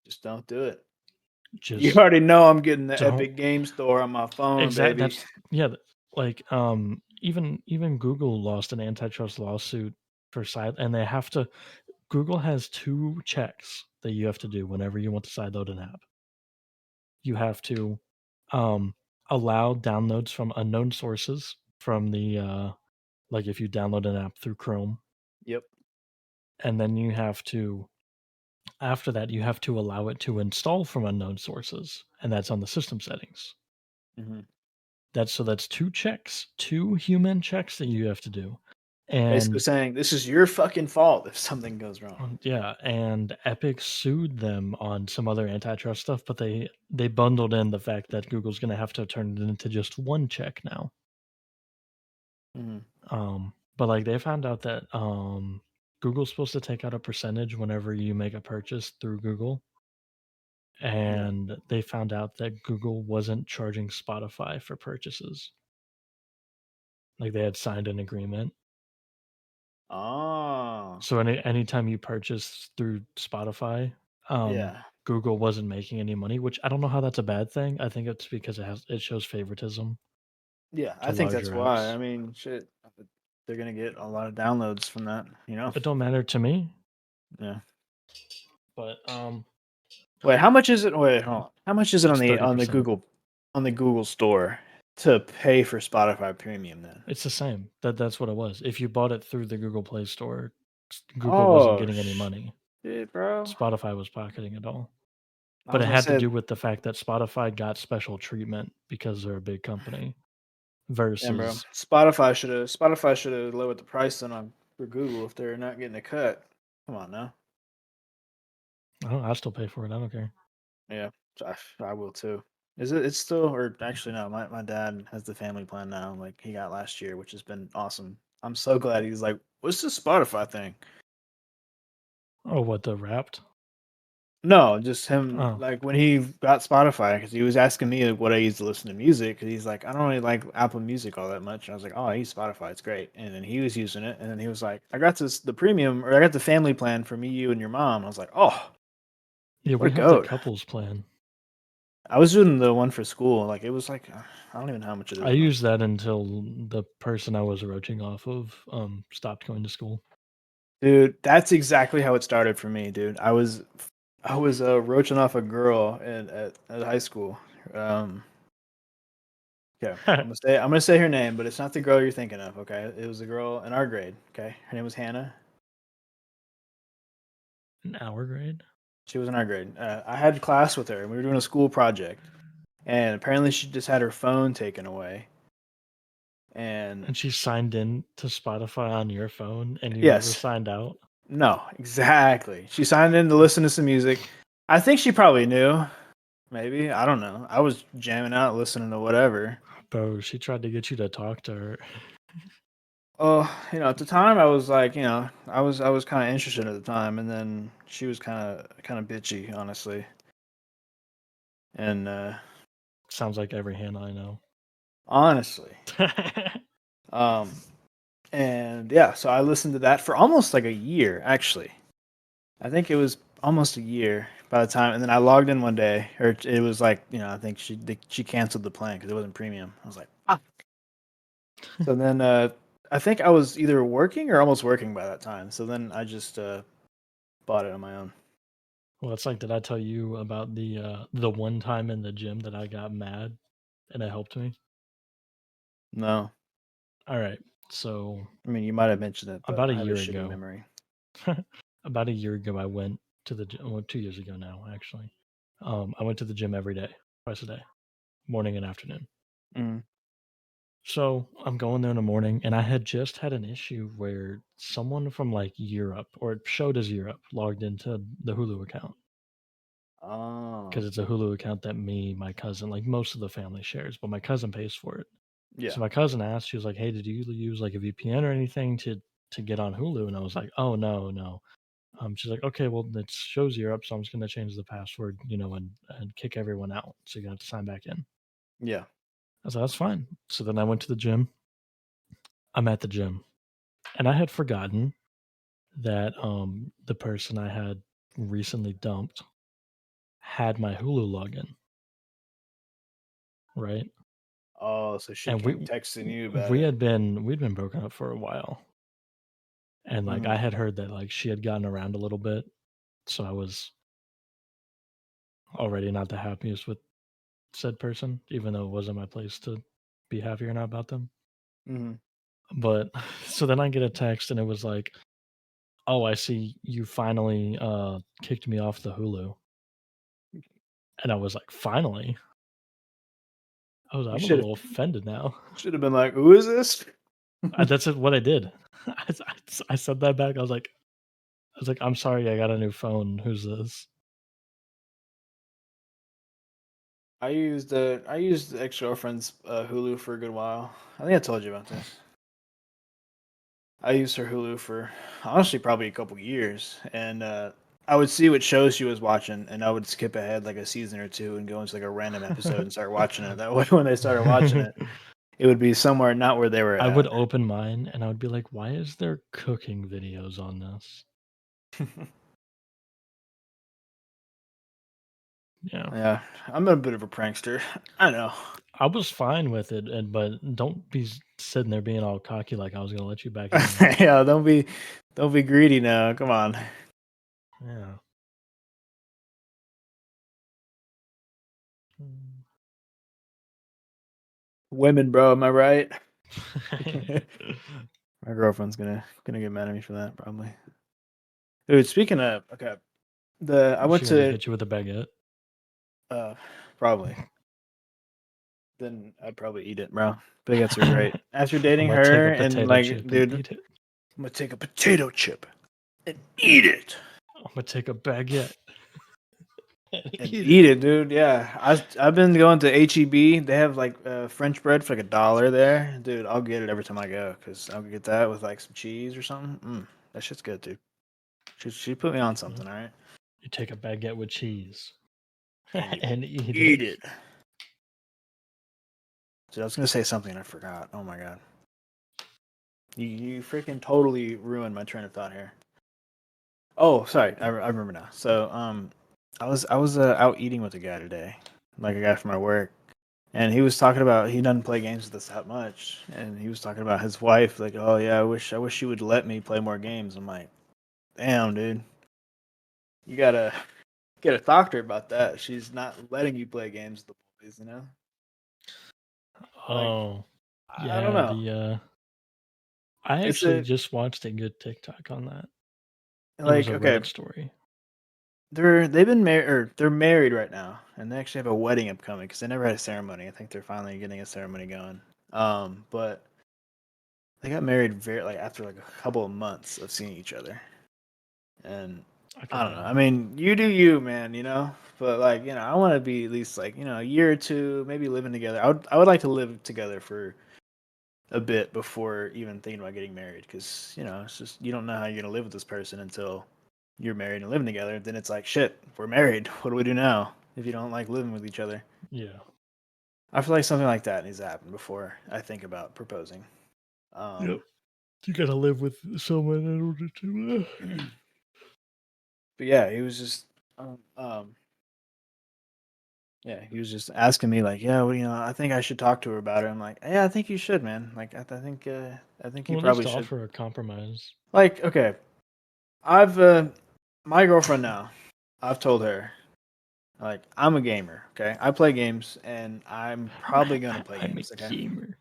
Just don't do it. You
Just
already know I'm getting the
don't.
Epic Game Store on my phone,
Exact.
baby.
That's yeah. Like even Google lost an antitrust lawsuit for side, and they have to. Google has two checks that you have to do whenever you want to sideload an app. You have to um, allow downloads from unknown sources from the like if you download an app through Chrome,
Yep.
and then you have to after that you have to allow it to install from unknown sources, and that's on the system settings.
Hmm.
That's two checks, two human checks that you have to do,
Basically
and
saying this is your fucking fault if something goes wrong.
yeah, and Epic sued them on some other antitrust stuff, but they bundled in the fact that Google's going to have to turn it into just one check now.
Hmm.
But like they found out that Google's supposed to take out a percentage whenever you make a purchase through Google,
Yeah.
and they found out that Google wasn't charging Spotify for purchases. Like they had signed an agreement.
Oh.
So anytime you purchase through Spotify,
Yeah.
Google wasn't making any money, which I don't know how that's a bad thing. I think it's because it shows favoritism
Yeah,
to
I think
larger
that's why.
apps.
I mean, shit, they're gonna get a lot of downloads from that, you know?
It don't matter to me,
Yeah.
but
Wait, how much is it? Wait, hold on. How much is it
it's
on the
30%.
Google store to pay for Spotify Premium then?
It's the same. That's what it was. If you bought it through the Google Play Store, Google wasn't
Oh
getting any money.
shit, bro.
Spotify was pocketing it all.
I
But
was
it
gonna
had to
say,
do with the fact that Spotify got special treatment because they're a big company
damn, bro.
versus
Spotify should have lowered the price then on for Google if they're not getting a cut. Come on now.
I still pay for it. I don't care.
Yeah, I will too. Is it? It's still, or actually no. My dad has the family plan now. Like he got last year, which has been awesome. I'm so glad he's like, what's this Spotify thing?
Oh, what the Wrapped?
No, just him.
Oh,
Like when he got Spotify, because he was asking me what I used to listen to music. Because he's like, I don't really like Apple Music all that much. And I was like, oh, I use Spotify. It's great. And then he was using it, and then he was like, I got the premium, or I got the family plan for me, you, and your mom. I was like, oh,
yeah,
what
we
a
have the
goat.
couples plan.
I was doing the one for school. Like it was like I don't even know how much it is
I
a month.
used that until the person I was roaching off of stopped going to school.
Dude, that's exactly how it started for me, dude. I was roaching off a girl at high school. Um, okay, I'm gonna say her name, but it's not the girl you're thinking of. Okay, it was a girl in our grade. Okay, her name was Hannah.
An hour grade?
She was in our grade. I had class with her, and we were doing a school project. And apparently, she just had her phone taken away. And
And she signed in to Spotify on your phone and you never
yes,
signed out?
no, exactly. She signed in to listen to some music. I think she probably knew. Maybe I don't know. I was jamming out, listening to whatever.
Bro, she tried to get you to talk to her.
Oh, at the time I was like, I was kind of interested at the time, and then she was kind of bitchy, honestly. And
Sounds like every Hannah I know.
honestly, um, and yeah, so I listened to that for almost like a year, actually. I think it was almost a year by the time, and then I logged in one day, or it was like, I think she canceled the plan because it wasn't premium. I was like, ah. So then I think I was either working or almost working by that time. So then I just bought it on my own.
Well, it's like, did I tell you about the one time in the gym that I got mad and it helped me?
No,
All right. So
I mean you might have mentioned it, but
about a
I have a
year
shitty
ago,
memory.
about a year ago, I went to the gym. Well, 2 years ago now, actually. I went to the gym every day, twice a day, morning and afternoon.
Mm,
So I'm going there in the morning, and I had just had an issue where someone from like Europe, or it showed as Europe, logged into the Hulu account because
oh,
it's a Hulu account that me, my cousin, like most of the family shares, but my cousin pays for it.
yeah,
So my cousin asked, she was like, "Hey, did you use like a VPN or anything to get on Hulu?" And I was like, "Oh no, no." She's like, "Okay, well it shows Europe, so I'm just gonna change the password, and kick everyone out. So you have to sign back in."
yeah.
I was like, "That's fine." So then I went to the gym. I'm at the gym, and I had forgotten that the person I had recently dumped had my Hulu login, right?
Oh, so she
And
came texting you about
we
it.
had we'd been broken up for a while. And like
Mm,
I had heard that like she had gotten around a little bit, so I was already not the happiest with said person, even though it wasn't my place to be happy or not about them.
mm.
But so then I get a text and it was like, "Oh, I see you finally kicked me off the Hulu." And I was like, "Finally?"
You
I'm a
should have
little offended now.
should have been like, who is this?
That's what I did. I said that back. I was like, "I'm sorry, I got a new phone. Who's this?"
I used the ex girlfriend's Hulu for a good while. I think I told you about this. I used her Hulu for honestly probably a couple years, and I would see what shows she was watching, and I would skip ahead like a season or two and go into like a random episode and start watching it. That way, when they started watching it, it would be somewhere not where they were
I would
at.
open mine and I would be like, "Why is there cooking videos on this?" Yeah.
Yeah, I'm a bit of a prankster. I know.
I was fine with it, but don't be sitting there being all cocky like I was gonna let you back in.
Yeah, don't be greedy now. Come on,
Yeah. Mm.
women, bro. Am I right? My girlfriend's gonna get mad at me for that probably. Dude, speaking of okay, I went
She gonna
to
hit you with a baguette.
uh probably. Then I'd probably eat it, bro. Baguettes are great. After
I'm
dating
gonna take
her
a
and
potato
like,
chip and
dude, I'm
eat it.
gonna take a potato chip and eat it
I'm gonna take a baguette and
and
eat it.
eat it, dude. Yeah, I've been going to HEB. They have like French bread for like $1 there, dude. I'll get it every time I go because I'll get that with like some cheese or something. That shit's good, dude. She put me on
Mhm.
something, all right,
You take a baguette with cheese
and you
and eat it.
eat it. Dude, I was gonna say something and I forgot. Oh my god, you freaking totally ruined my train of thought here. Oh, sorry. I remember now. So, I was out eating with a guy today, like a guy from my work, and he was talking about he doesn't play games with us that much, and he was talking about his wife, like, oh yeah, I wish she would let me play more games. I'm like, damn, dude, you gotta get a talk to her about that. She's not letting you play games with the boys, you know? Like,
Oh,
I don't
yeah.
know.
I
It's
actually
a
just watched a good TikTok on that. It was
like
a
okay,
Reddit story.
they've been married or they're married right now, and they actually have a wedding upcoming because they never had a ceremony. I think they're finally getting a ceremony going. But they got married very like after like a couple of months of seeing each other, and
I could
I don't know.
have.
I mean, you do you, man. You know, but like I want to be at least like a year or two, maybe living together. I would like to live together for a bit before even thinking about getting married because it's just you don't know how you're gonna live with this person until you're married and living together. Then it's like shit, we're married. What do we do now if you don't like living with each other?
Yeah.
I feel like something like that needs to happen before I think about proposing.
Yep.
Um,
You gotta live with someone in order to.
but yeah, he was just um, um yeah, he was just asking me like, yeah, well, I think I should talk to her about it. I'm like, yeah, I think you should, man. Like, I think you
Well, at least
probably should.
offer a compromise.
Like, okay, I've my girlfriend now. I've told her like I'm a gamer. Okay, I play games, and I'm probably gonna play
I'm a
games. Okay,
gamer.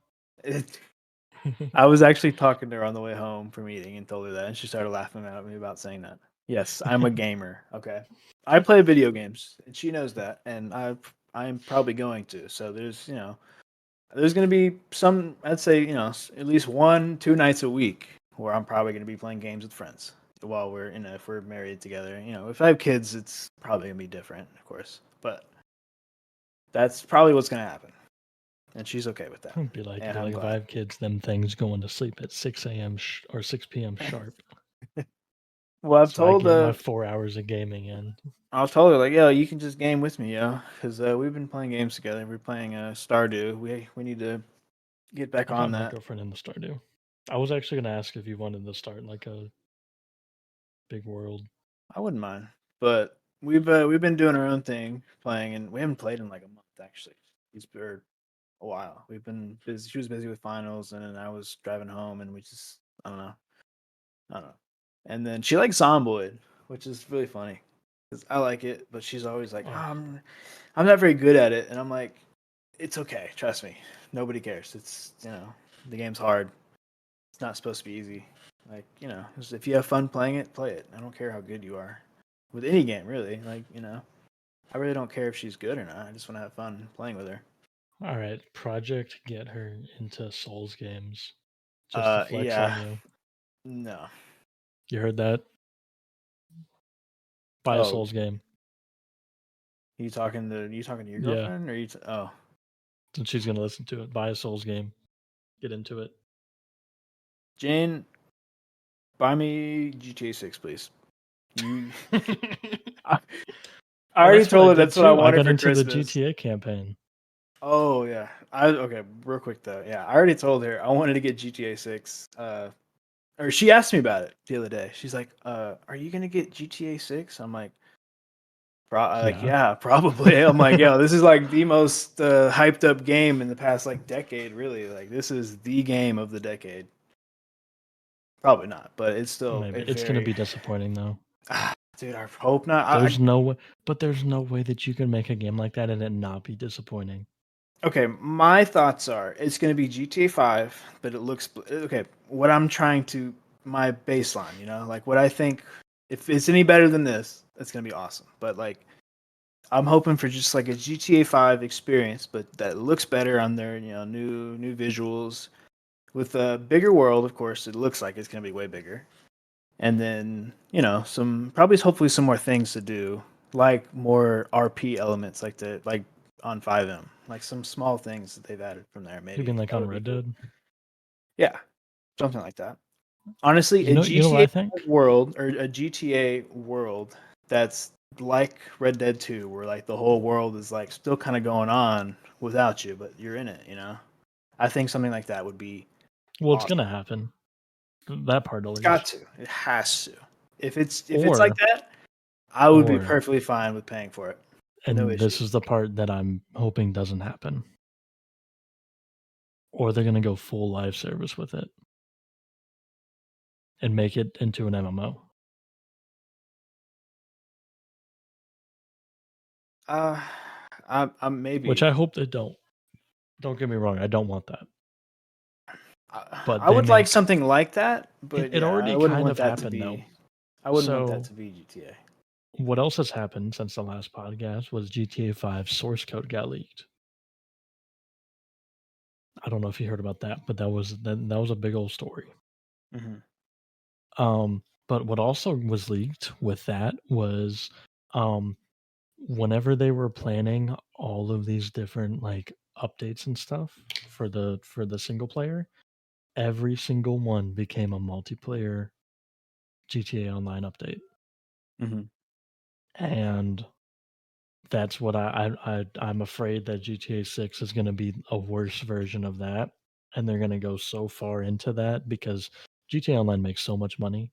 I was actually talking to her on the way home from eating and told her that, and she started laughing at me about saying that. Yes, I'm a gamer. Okay, I play video games, and she knows that, and I'm probably going to. So there's going to be some, I'd say, at least 1, 2 nights a week where I'm probably going to be playing games with friends while if we're married together. If I have kids, it's probably going to be different, of course, but that's probably what's going to happen, and she's okay with that,
Be
and I'm
like, if I
glad.
have kids, them things going to sleep at 6 a.m. Or 6 p.m. sharp,
Well,
so I get my 4 hours of gaming in.
I've told her like, yo, you can just game with me, yo, because we've been playing games together. We're playing Stardew. We need to get back
I got
on
my
that.
girlfriend in the Stardew. I was actually gonna ask if you wanted to start like a big world.
I wouldn't mind, but we've been doing our own thing, playing, and we haven't played in like a month actually. It's been a while. We've been busy. She was busy with finals, and then I was driving home, and we just I don't know. And then she likes Zomboid, which is really funny because I like it, but she's always like, oh,
Oh,
I'm not very good at it, and I'm like, it's okay, trust me. Nobody cares. It's the game's hard. It's not supposed to be easy. Like just if you have fun playing it, play it. I don't care how good you are with any game, really. Like I really don't care if she's good or not. I just want to have fun playing with her.
all right. Project get her into Souls games just to flex
Yeah,
on you.
no.
You heard that? Buy a
Oh,
Souls game.
you talking to your
Yeah,
girlfriend or oh,
since she's gonna listen to it. Buy a Souls game. Get into it.
Jane? Buy me GTA 6, please. You, I, I
Well,
already
that's what I
told her
did
that's what I
too. I
wanted
got
for
into the
Christmas.
GTA campaign.
Oh yeah. Okay, real quick though. Yeah, I already told her I wanted to get GTA 6. Or she asked me about it the other day. She's like, are you gonna get GTA 6? I'm like,
Yeah,
yeah, probably. I'm like, yo, this is like the most hyped up game in the past like decade, really. Like this is the game of the decade. Probably not, but it's still
maybe
a
it's gonna
very
be disappointing though.
dude, I hope not.
There's no way, but there's no way that you can make a game like that and it not be disappointing.
Okay, my thoughts are it's going to be GTA 5, but it looks okay. What I'm trying to my baseline, like what I think if it's any better than this, it's going to be awesome. But like I'm hoping for just like a GTA 5 experience, but that looks better on their, new visuals with a bigger world, of course. It looks like it's going to be way bigger. And then, some probably hopefully some more things to do, like more RP elements like on 5M, like some small things that they've added from there.
You
Maybe
mean like
that
on
would be
Red
cool.
Dead?
Yeah, something like that. Honestly, a
You know what I
GTA
think?
world or a GTA world that's like Red Dead 2, where like the whole world is like still kind of going on without you, but you're in it. I think something like that would be
Well, it's
awesome.
gonna happen. That part at
It's got
least.
to. It has to. If it's like
Or
that, I would be
or
perfectly fine with paying for it. No
and this
issues.
is the part that I'm hoping doesn't happen. Or they're gonna go full live service with it and make it into an MMO.
Uh, I'm
Which I
maybe.
hope they don't. Don't get me wrong, I don't want that. But
I
they
would like
make
something like that,
it,
but
it
yeah, I
already
wouldn't
kind
want
of
that to
happened though.
be. I wouldn't want that
So
to be GTA.
what else has happened since the last podcast was GTA 5 source code got leaked. I don't know if you heard about that, but that was a big old story.
Hmm.
But what also was leaked with that was um whenever they were planning all of these different like updates and stuff for the single player, every single one became a multiplayer GTA Online update.
Hmm.
And that's what I'm afraid that GTA 6 is going to be a worse version of that, and they're going to go so far into that because GTA Online makes so much money,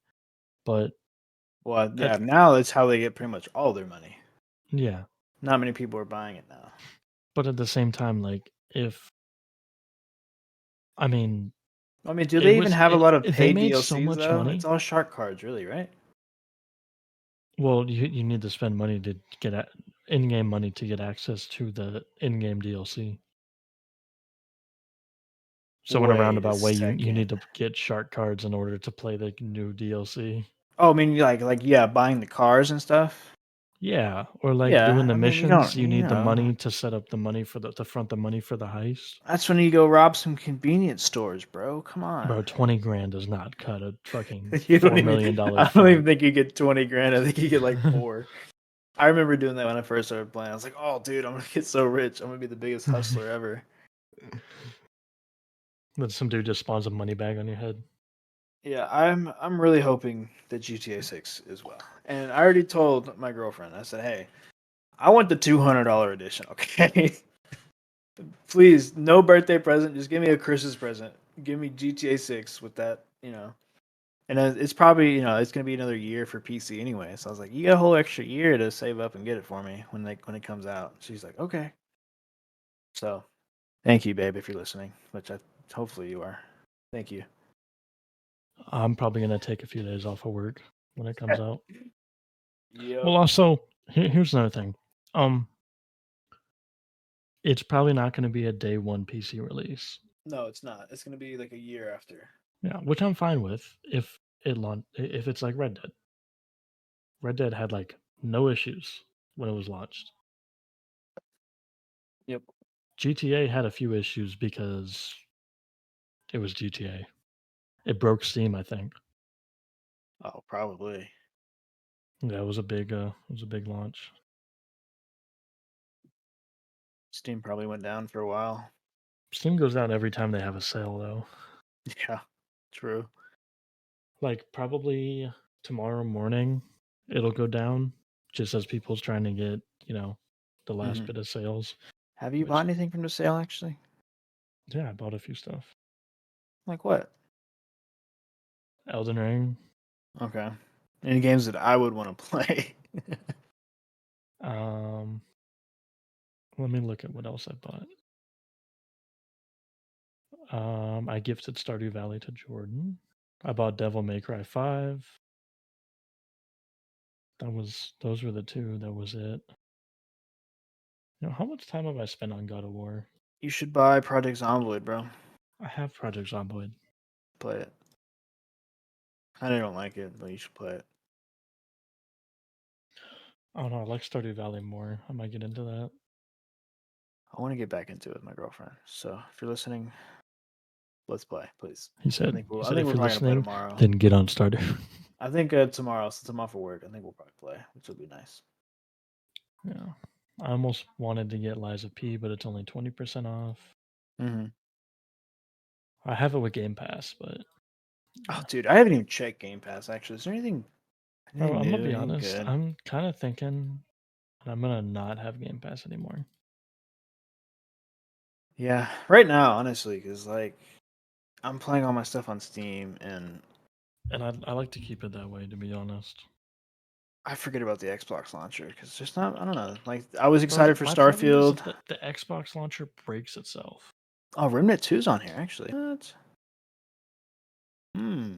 but
Well,
at
yeah. Now that's how they get pretty much all their money.
yeah,
Not many people are buying it now.
but at the same time, like if I mean,
I mean, do they even have a lot of
they
paid
made so
DLCs
much
though? It's
money.
all shark cards, really, right?
Well, you need to spend money to get in-game money to get access to the in-game DLC. So in a
Wait a
roundabout way, you
second.
need to get shark cards in order to play the new DLC.
Oh, I mean, like yeah, buying the cars and stuff.
Yeah, or like doing
Yeah,
the
I mean, you
missions,
don't,
you need the money to set up the money for the to front the money for the heist.
That's when you go rob some convenience stores, bro. Come
Bro,
on.
20 grand does not cut a fucking
You don't
$4
even.
million
I don't even
fight.
think you get 20 grand. I think you get like four. I remember doing that when I first started playing. I was like, "Oh, dude, I'm gonna get so rich. I'm gonna be the biggest hustler ever."
Then some dude just spawns a money bag on your head.
Yeah, I'm really hoping that GTA 6 is well. And I already told my girlfriend. I said, "Hey, I want the $200 edition. Okay, please, no birthday present. Just give me a Christmas present. Give me GTA 6 with that. And it's probably it's gonna be another year for PC anyway. So I was like, you got a whole extra year to save up and get it for me when it comes out. She's like, okay. So thank you, babe, if you're listening, which I hopefully you are. Thank you.
I'm probably gonna take a few days off of work when it comes out.
Yep.
Well, also, here's another thing. Um, it's probably not gonna be a day one PC release.
No, it's not. It's gonna be like a year after.
Yeah, which I'm fine with if it's like Red Dead. Red Dead had like no issues when it was launched.
Yep.
GTA had a few issues because it was GTA. It broke Steam, I think.
Oh, probably.
Yeah, it was a big launch.
Steam probably went down for a while.
Steam goes down every time they have a sale though.
Yeah. True.
Like probably tomorrow morning, it'll go down just as people's trying to get the last
Mhm.
bit of sales.
Have you bought
Which
anything from the sale actually?
yeah, I bought a few stuff.
Like what?
Elden Ring.
Okay. Any games that I would want to play?
Um, Let me look at what else I bought. I gifted Stardew Valley to Jordan. I bought Devil May Cry 5. Those were the two. That was it. How much time have I spent on God of War?
You should buy Project Zomboid, bro.
I have Project Zomboid.
Play it. I don't like it, but you should play it.
I don't know. I like Stardew Valley more. I might get into that.
I want to get back into it with my girlfriend. So if you're listening, let's play, please.
He
I
said.
think we'll.
He
I
said
think
if
we're
you're
probably gonna play
listening,
tomorrow.
then get on Stardew.
I think tomorrow, since I'm off of work, I think we'll probably play, which will be nice.
Yeah. I almost wanted to get Liza P, but it's only 20% off.
Mm-hmm.
I have it with Game Pass, but
Oh,
yeah.
dude, I haven't even checked Game Pass. Actually, is there anything
Bro, I'm gonna
new,
be
anything
honest.
good?
I'm kind of thinking I'm gonna not have Game Pass anymore.
Yeah, right now, honestly, because like I'm playing all my stuff on Steam, and
And I like to keep it that way, to be honest.
I forget about the Xbox launcher because just not. I don't know. Like I was
Bro,
excited for
my problem is
Starfield.
that the Xbox launcher breaks itself.
Oh, Remnant 2's on here actually. What? Hmm.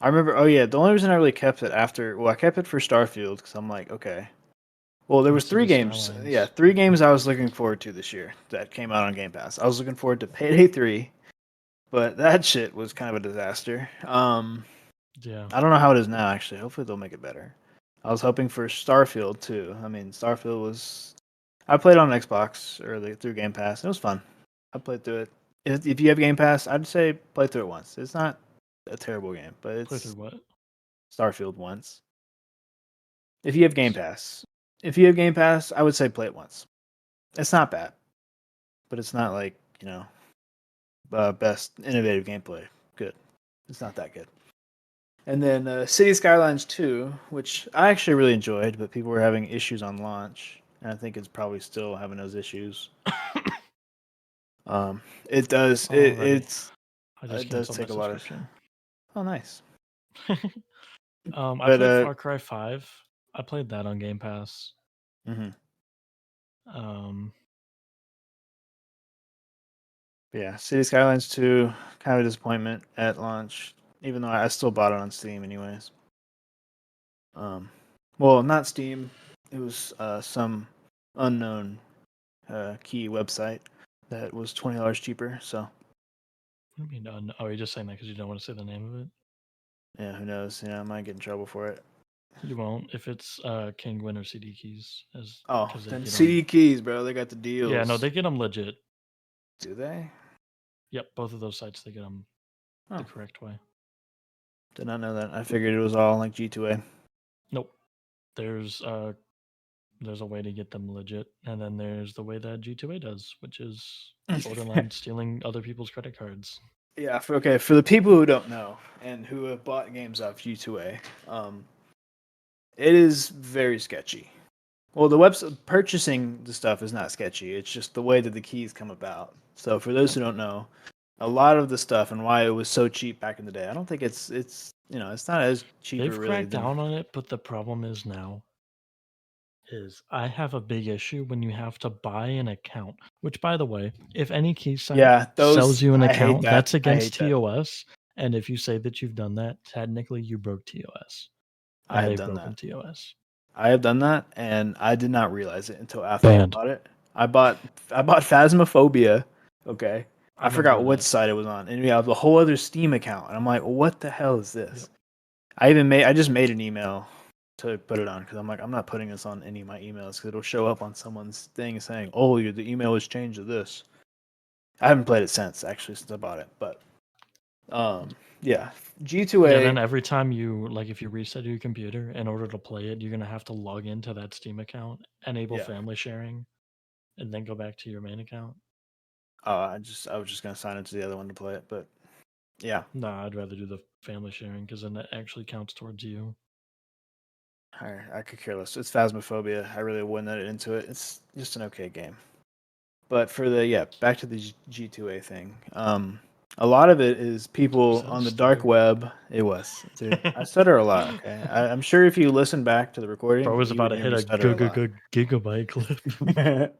I remember. Oh yeah, the only reason I really kept it after. Well, I kept it for Starfield because I'm like, okay. Well, there
And
was three
City
games. Yeah,
Skylines.
3 games I was looking forward to this year that came out on Game Pass. I was looking forward to Payday 3, but that shit was kind of a disaster.
Yeah.
I don't know how it is now. Actually, hopefully they'll make it better. I was hoping for Starfield too. I mean, Starfield was. I played on Xbox early through Game Pass. It was fun. I played through it. If you have Game Pass, I'd say play through it once. It's not a terrible game, but
Play through
it's
what?
Starfield once. If you have Game Pass, I would say play it once. It's not bad, but it's not like best innovative gameplay. Good. It's not that good. And then City Skylines 2, which I actually really enjoyed, but people were having issues on launch, and I think it's probably still having those issues. It does.
Alrighty. I just
It does
canceled my
take a lot of.
subscription.
Oh, nice.
I
But
played Far Cry 5. I played that on Game Pass.
mhm.
Um,
Yeah, City Skylines 2, kind of a disappointment at launch, even though I still bought it on Steam anyways. Um, well, not Steam. It was some unknown key website that was $20 cheaper. So
what do you mean? Oh, you're just saying that because you don't want to say the name of it?
yeah, who knows? I might get in trouble for it.
You won't if it's Kingwin or CD Keys, as
Oh,
because they
then
get them.
CD Keys, bro. They got the
Yeah, no,
deals.
they get them legit.
Do they?
Yep, both of those sites they get them the
Oh,
correct way.
did not know that. I figured it was all like G2A.
Nope. There's there's a way to get them legit, and then there's the way that G2A does, which is borderline stealing other people's credit cards.
Yeah. For the people who don't know and who have bought games off G2A, it is very sketchy. Well, the website purchasing the stuff is not sketchy. It's just the way that the keys come about. So for those
Yep.
who don't know, a lot of the stuff and why it was so cheap back in the day, I don't think it's not as cheaper
They've
really
cracked
than.
down on it, but the problem is now is I have a big issue when you have to buy an account. Which, by the way, if any key site
Yeah,
sells
those
you an
I hate
account,
that.
that's
I
against
hate that.
TOS. And if you say that you've done that, technically you broke TOS,
I
and
have
they've
done
broken
that.
TOS.
I have done that, and I did not realize it until after I
Banned.
bought it. I bought Phasmophobia. Okay,
I
I
remember
forgot what
that.
site it was on, and we have a whole other Steam account, and I'm like, what the hell is this?
Yep.
I just made an email to put it on because I'm like, I'm not putting this on any of my emails because it'll show up on someone's thing saying, oh, the email was changed to this. I haven't played it since actually since I bought it, but yeah,
Yeah, then
G2A.
every time you like if you reset your computer in order to play it, you're gonna have to log into that Steam account, enable
Yeah,
family sharing, and then go back to your main account.
I was just gonna sign into the other one to play it, but Yeah,
Nah, I'd rather do the family sharing because then that actually counts towards you.
I could care less. It's Phasmophobia. I really wouldn't let it into it. It's just an okay game. But for the back to the G2A thing. A lot of it is
Was
people
that a
on the dark
stutter?
web. It was, dude. I stutter a lot. Okay, I'm sure if you listen back to the
Bro
recording,
was
you
about
would
to
hear
hit
me
a
stutter a lot.
gigabyte clip.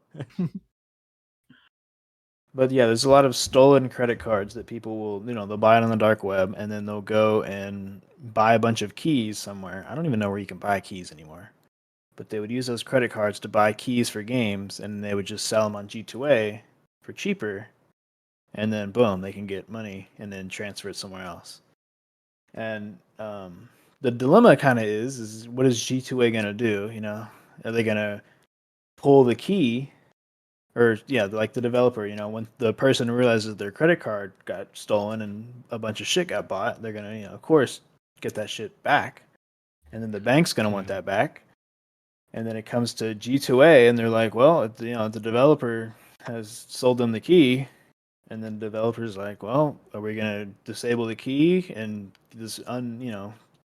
But yeah, there's a lot of stolen credit cards that people will, they'll buy it on the dark web and then they'll go and buy a bunch of keys somewhere. I don't even know where you can buy keys anymore. But they would use those credit cards to buy keys for games and they would just sell them on G2A for cheaper. And then boom, they can get money and then transfer it somewhere else. And the dilemma kind of is what is G2A going to do? Are they going to pull the key or like the developer, when the person realizes their credit card got stolen and a bunch of shit got bought, they're gonna, of course, get that shit back, and then the bank's gonna want
Yeah.
that back, and then it comes to G2A, and they're like, well, the developer has sold them the key, and then the developer's like, well, are we gonna disable the key, and this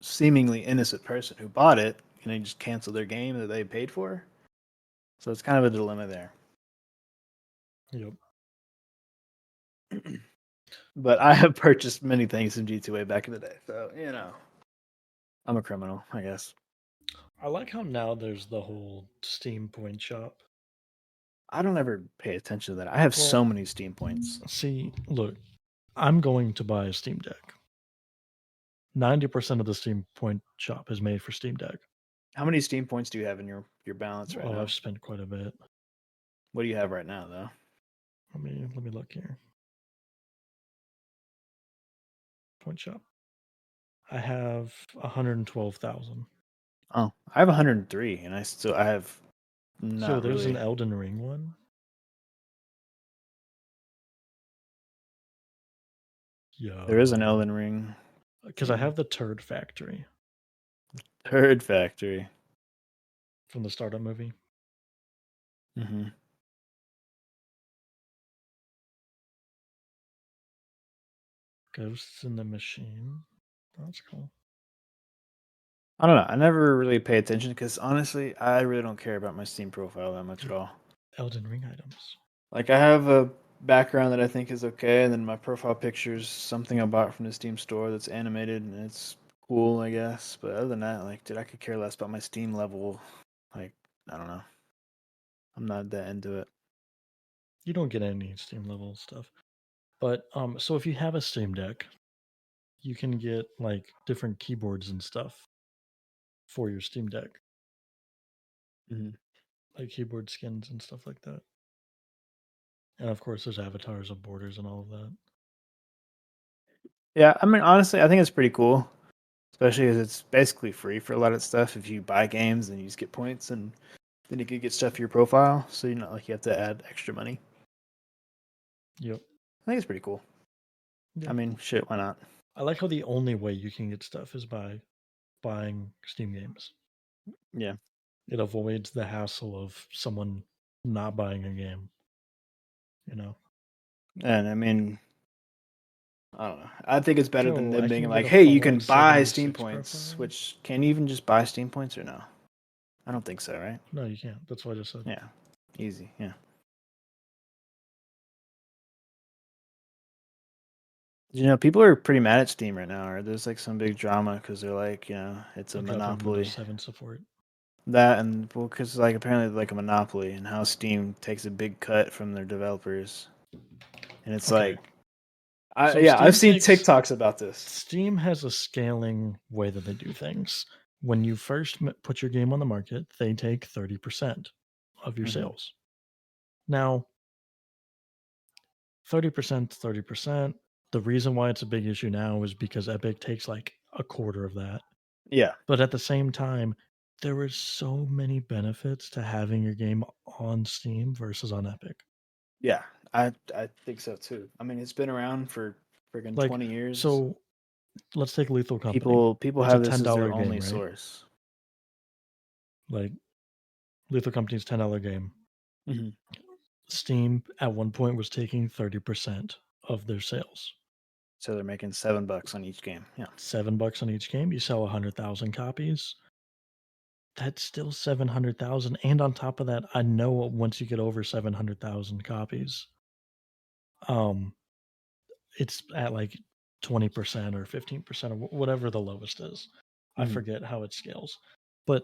seemingly innocent person who bought it, can they just cancel their game that they paid for? So it's kind of a dilemma there.
Yep.
But I have purchased many things in G2A back in the day, so I'm a criminal, I guess.
I like how now there's the whole Steam point shop.
I don't ever pay attention to that. I have
Well,
so many Steam points.
see, look, I'm going to buy a Steam Deck. 90% of the Steam point shop is made for Steam Deck.
How many Steam points do you have in your balance right
Oh, I've
now?
spent quite a bit.
What do you have right now, though?
Let me look here. Point shop. I have 112,000.
Oh, I have 103, and I have
Yo,
not
there's an
really.
Elden Ring one.
There is an
Yo,
Elden Ring
because I
game.
have the Turd Factory
Turd Factory.
from the startup movie.
hmm
Ghosts in the Machine. That's cool.
I don't know. I never really pay attention because honestly, I really don't care about my Steam profile that much at all.
Elden Ring items.
Like I have a background that I think is okay, and then my profile picture is something I bought from the Steam store that's animated and it's cool, I guess. But other than that, like, dude, I could care less about my Steam level. Like, I don't know. I'm not that into it.
You don't get any Steam level stuff. But so if you have a Steam Deck, you can get like different keyboards and stuff for your Steam Deck,
hmm
like keyboard skins and stuff like that. And of course, there's avatars of borders and all of that.
Yeah, I mean, honestly, I think it's pretty cool, especially as it's basically free for a lot of stuff. If you buy games, then you just get points, and then you could get stuff for your profile. So you're not like you have to add extra money.
Yep.
I think it's pretty cool. I
Yeah.
mean, shit, why not?
I like how the only way you can get stuff is by buying Steam games.
Yeah.
It avoids the hassle of someone not buying a game, you know.
And I mean, I don't know. I think it's better than
Yo,
them
I
being
can get
like,
a
"Hey, you can
Fallout
buy Steam
76
points."
profile.
Which can you even just buy Steam points or no? I don't think so, right?
No, you can't. That's what I just said.
Yeah, easy. Yeah. People are pretty mad at Steam right now. Or there's like some big drama because they're like, it's a
They're dropping Windows
monopoly.
7 support.
That and well, because like apparently like a monopoly and how Steam takes a big cut from their developers, and it's
Okay.
like,
So
I've seen TikToks about this.
Steam has a scaling way that they do things. When you first put your game on the market, they take 30% of your
hmm
sales. Now, 30%, 30%. The reason why it's a big issue now is because Epic takes like a quarter of that.
Yeah,
But at the same time, there is so many benefits to having your game on Steam versus on Epic.
yeah, I think so too. I mean, it's been around for freaking
Like,
20 years.
so let's take Lethal Company.
People
It's a
have this
$10
as their
game,
only
right?
source.
Like, Lethal Company's $10 game.
hmm
Steam at one point was taking 30% of their sales.
So they're making $7 on each game. Yeah.
$7 on each game. You sell 100,000 copies. That's still 700,000. And on top of that, I know once you get over 700,000 copies, um, it's at like 20% or 15% or whatever the lowest is. I forget how it scales, but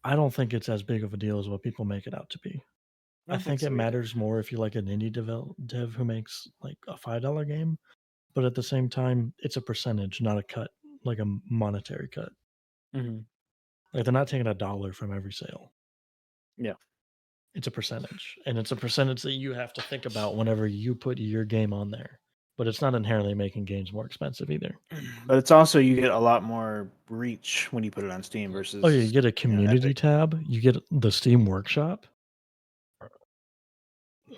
I don't think it's as big of a deal as what people make it out to be.
I
I
don't think
think it
so either.
matters more if you're like an indie dev who makes like a $5 game, but at the same time, it's a percentage, not a cut, like a monetary cut.
Mm-hmm.
Like they're not taking $1 from every sale.
Yeah.
It's a percentage, and it's a percentage that you have to think about whenever you put your game on there. But it's not inherently making games more expensive either.
But it's also you get a lot more reach when you put it on Steam
Oh yeah, you
versus
get a community
Epic.
tab, you get the Steam Workshop,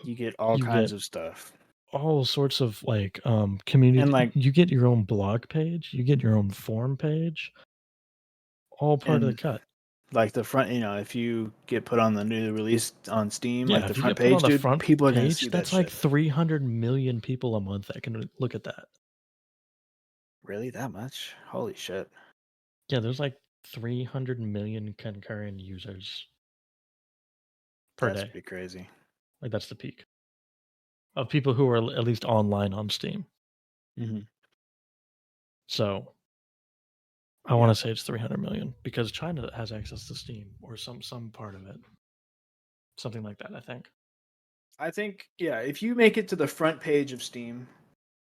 You get all
you
kinds
get
of stuff.
all sorts of like
And
community.
like
You get your own blog page, you get your own forum page, all part of the
and
cut.
like the front, if you get put on the new release on Steam, like
Yeah,
the
if you
front
get put on
page,
the
dude,
front
people are gonna see
page,
that
that's like
shit.
300 million people a month that can look at that.
Really, that much? Holy shit!
Yeah, there's like 300 million concurrent users per
That's
day.
pretty crazy.
Like that's the peak of people who are at least online on Steam.
Mm-hmm.
So I want
Yeah,
to say it's 300 million because China has access to Steam or some part of it, something like that. I think.
I think if you make it to the front page of Steam,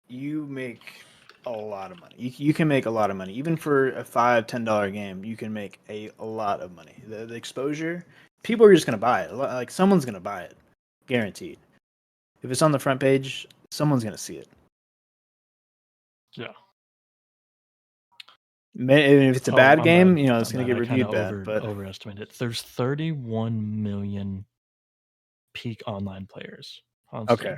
you make a lot of money. You can make a lot of money even for a $5-10 game. You can make a lot of money. The exposure, people are just gonna buy it. Like someone's gonna buy it, guaranteed. If it's on the front page, someone's gonna see it.
Yeah.
If it's a
Oh,
bad
I'm bad.
game, it's
I'm
gonna
bad.
get
I kind
reviewed
of
bad. But
overestimated. There's 31 million peak online players on
okay,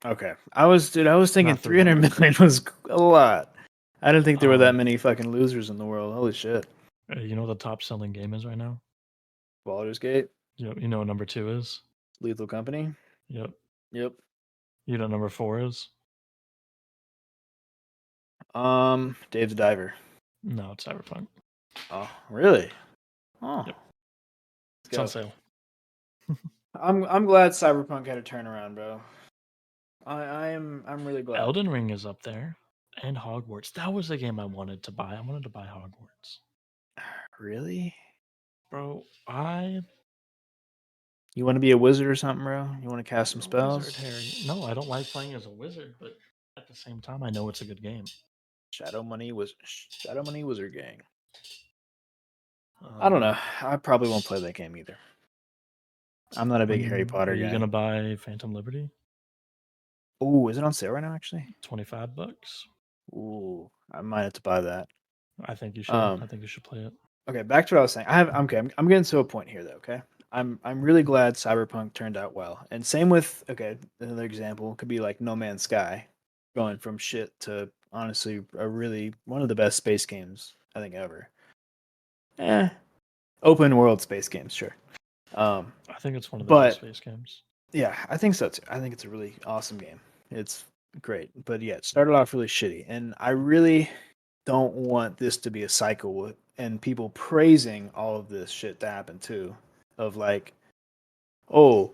Steam,
I was thinking
not
300
300.
million was a lot. I didn't think there were that
Um,
many fucking losers in the world. Holy shit!
you know what the top selling game is right now?
Baldur's Gate,
You know what number 2 is?
Lethal Company.
Yep.
Yep.
You know what number 4 is?
Dave the Diver.
No, it's Cyberpunk.
Oh, really? Oh,
Yep.
let's
It's on
go.
sale.
I'm glad Cyberpunk had a turnaround, bro. I'm really glad.
Elden Ring is up there, and Hogwarts. That was the game I wanted to buy. I wanted to buy Hogwarts.
Really?
Bro, I
You want to be a wizard or something, bro? You want to cast some
I'm a wizard,
spells?
Harry. No, I don't like playing as a wizard, but at the same time, I know it's a good game.
Shadow Money Wizard Gang. I don't
Um,
know. I probably won't play that game either. I'm not a big Harry
are
Potter
you
guy.
gonna buy Phantom Liberty?
Oh, is it on sale right now? Actually,
$25.
ooh, I might have to buy that.
I think you should. I
Um,
think you should play it.
okay, back to what I was saying. Okay. I'm getting to a point here though. Okay, I'm really glad Cyberpunk turned out well, and same with another example could be like No Man's Sky, going from shit to honestly a really one of the best space games I think ever. Eh, open world space games, sure. Um,
I think it's one of the best
but
space games.
yeah, I think so too. I think it's a really awesome game. It's great, but yeah, it started off really shitty, and I really don't want this to be a cycle and people praising all of this shit to happen too. Of like, oh,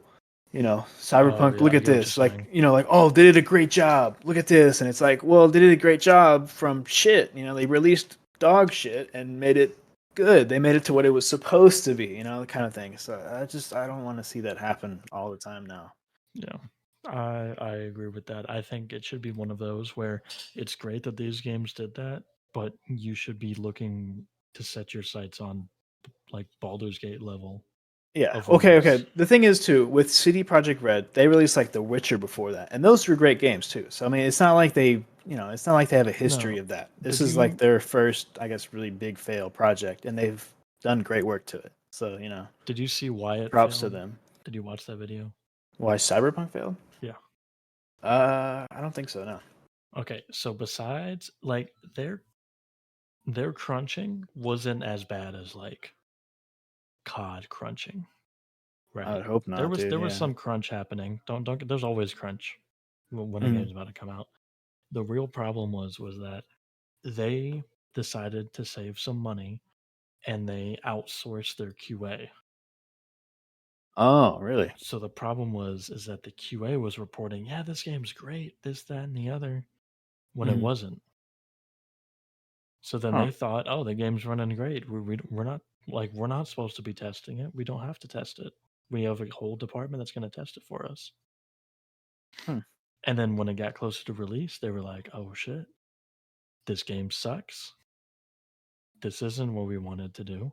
Oh
Cyberpunk,
yeah,
look
I
at
get what you're
this. Like,
saying.
oh, they did a great job. Look at this. And it's like, well, they did a great job from shit. They released dog shit and made it good. They made it to what it was supposed to be, the kind of thing. So I don't want to see that happen all the time now.
Yeah, I agree with that. I think it should be one of those where it's great that these games did that, but you should be looking to set your sights on like Baldur's Gate level
Yeah.
of
Okay.
release.
Okay. The thing is, too, with City Project Red, they released like The Witcher before that, and those were great games too. So I mean, it's not like it's not like they have a history
No,
of that. This
did
is like
you
their first, I guess, really big fail project, and they've done great work to it. So
did you see why it
props to
failed?
them.
Did you watch that video?
Why Cyberpunk failed?
Yeah.
I don't think so. No.
Okay, so besides like their crunching wasn't as bad as like COD crunching,
I
right?
would hope not, dude.
There was
Yeah.
some crunch happening. Don't there's always crunch when a
Mhm.
game's about to come out. The real problem was that they decided to save some money and they outsourced their QA.
Oh, really?
So the problem was is that the QA was reporting, yeah, this game's great, this, that, and the other, when it
Mm-hmm.
wasn't. So then
Huh.
they thought, oh, the game's running great. We're not like we're not supposed to be testing it. We don't have to test it. We have a whole department that's going to test it for us.
Hmm.
And then when it got closer to release, they were like, oh shit, this game sucks. This isn't what we wanted to do.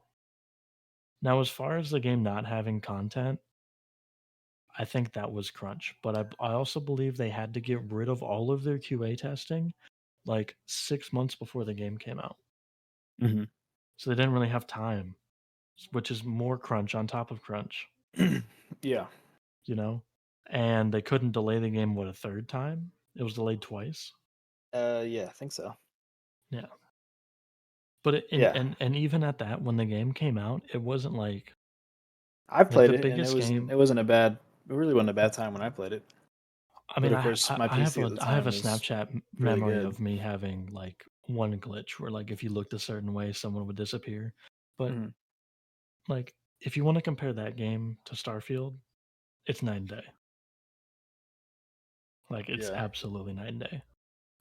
Now, as far as the game not having content, I think that was crunch. But I also believe they had to get rid of all of their QA testing like 6 months before the game came out.
Mm-hmm.
So they didn't really have time, which is more crunch on top of crunch,
Yeah.
you know? And they couldn't delay the game, what, a third time? It was delayed twice.
Yeah, I think so.
Yeah. But
Yeah.
and even at that, when the game came out, it wasn't
I've
like
played
the
it, and
biggest game.
it wasn't a bad. It really wasn't a bad time when I played it.
I
But
mean,
of course, my PC at the
I have a
time was
Snapchat
really
memory
good.
of me having like one glitch where like if you looked a certain way, someone would disappear. But
Mm-hmm.
like if you want to compare that game to Starfield, it's night and day. Like it's
Yeah.
absolutely night and day.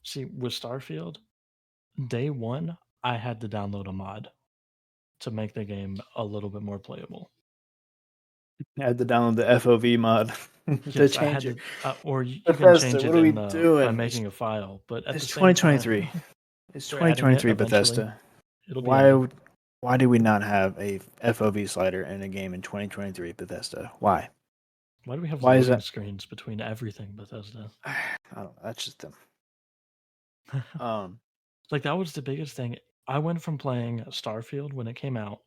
See, with Starfield, day one, I had to download a mod to make the game a little bit more playable.
I had to download the FOV mod to
Yes, I
change
had
it.
to, or you can
Bethesda,
change
what
it
are we
in the by
doing?
making a file. But at the
It's
same time,
2023. It's
they're adding it
2023,
eventually.
Bethesda.
It'll be
Why
added.
would why do we not have a FOV slider in a game in 2023, Bethesda? Why?
Why do we have
Why is
loading
that?
screens between everything Bethesda?
I don't know. That's just them. Um.
Like that was the biggest thing. I went from playing Starfield when it came out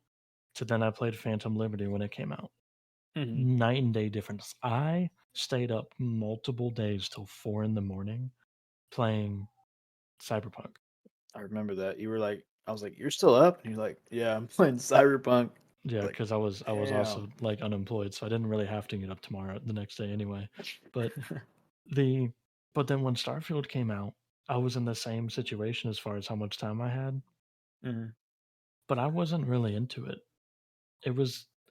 to then I played Phantom Liberty when it came out.
Mhm.
Night and day difference. I stayed up multiple days till 4 in the morning playing Cyberpunk.
I remember that you were like, I was like, you're still up, and you're like, yeah, I'm playing Cyberpunk.
Yeah,
Like,
because I was
damn.
also like unemployed, so I didn't really have to get up tomorrow the next day anyway. But the but then when Starfield came out, I was in the same situation as far as how much time I had,
Mhm.
but I wasn't really into it.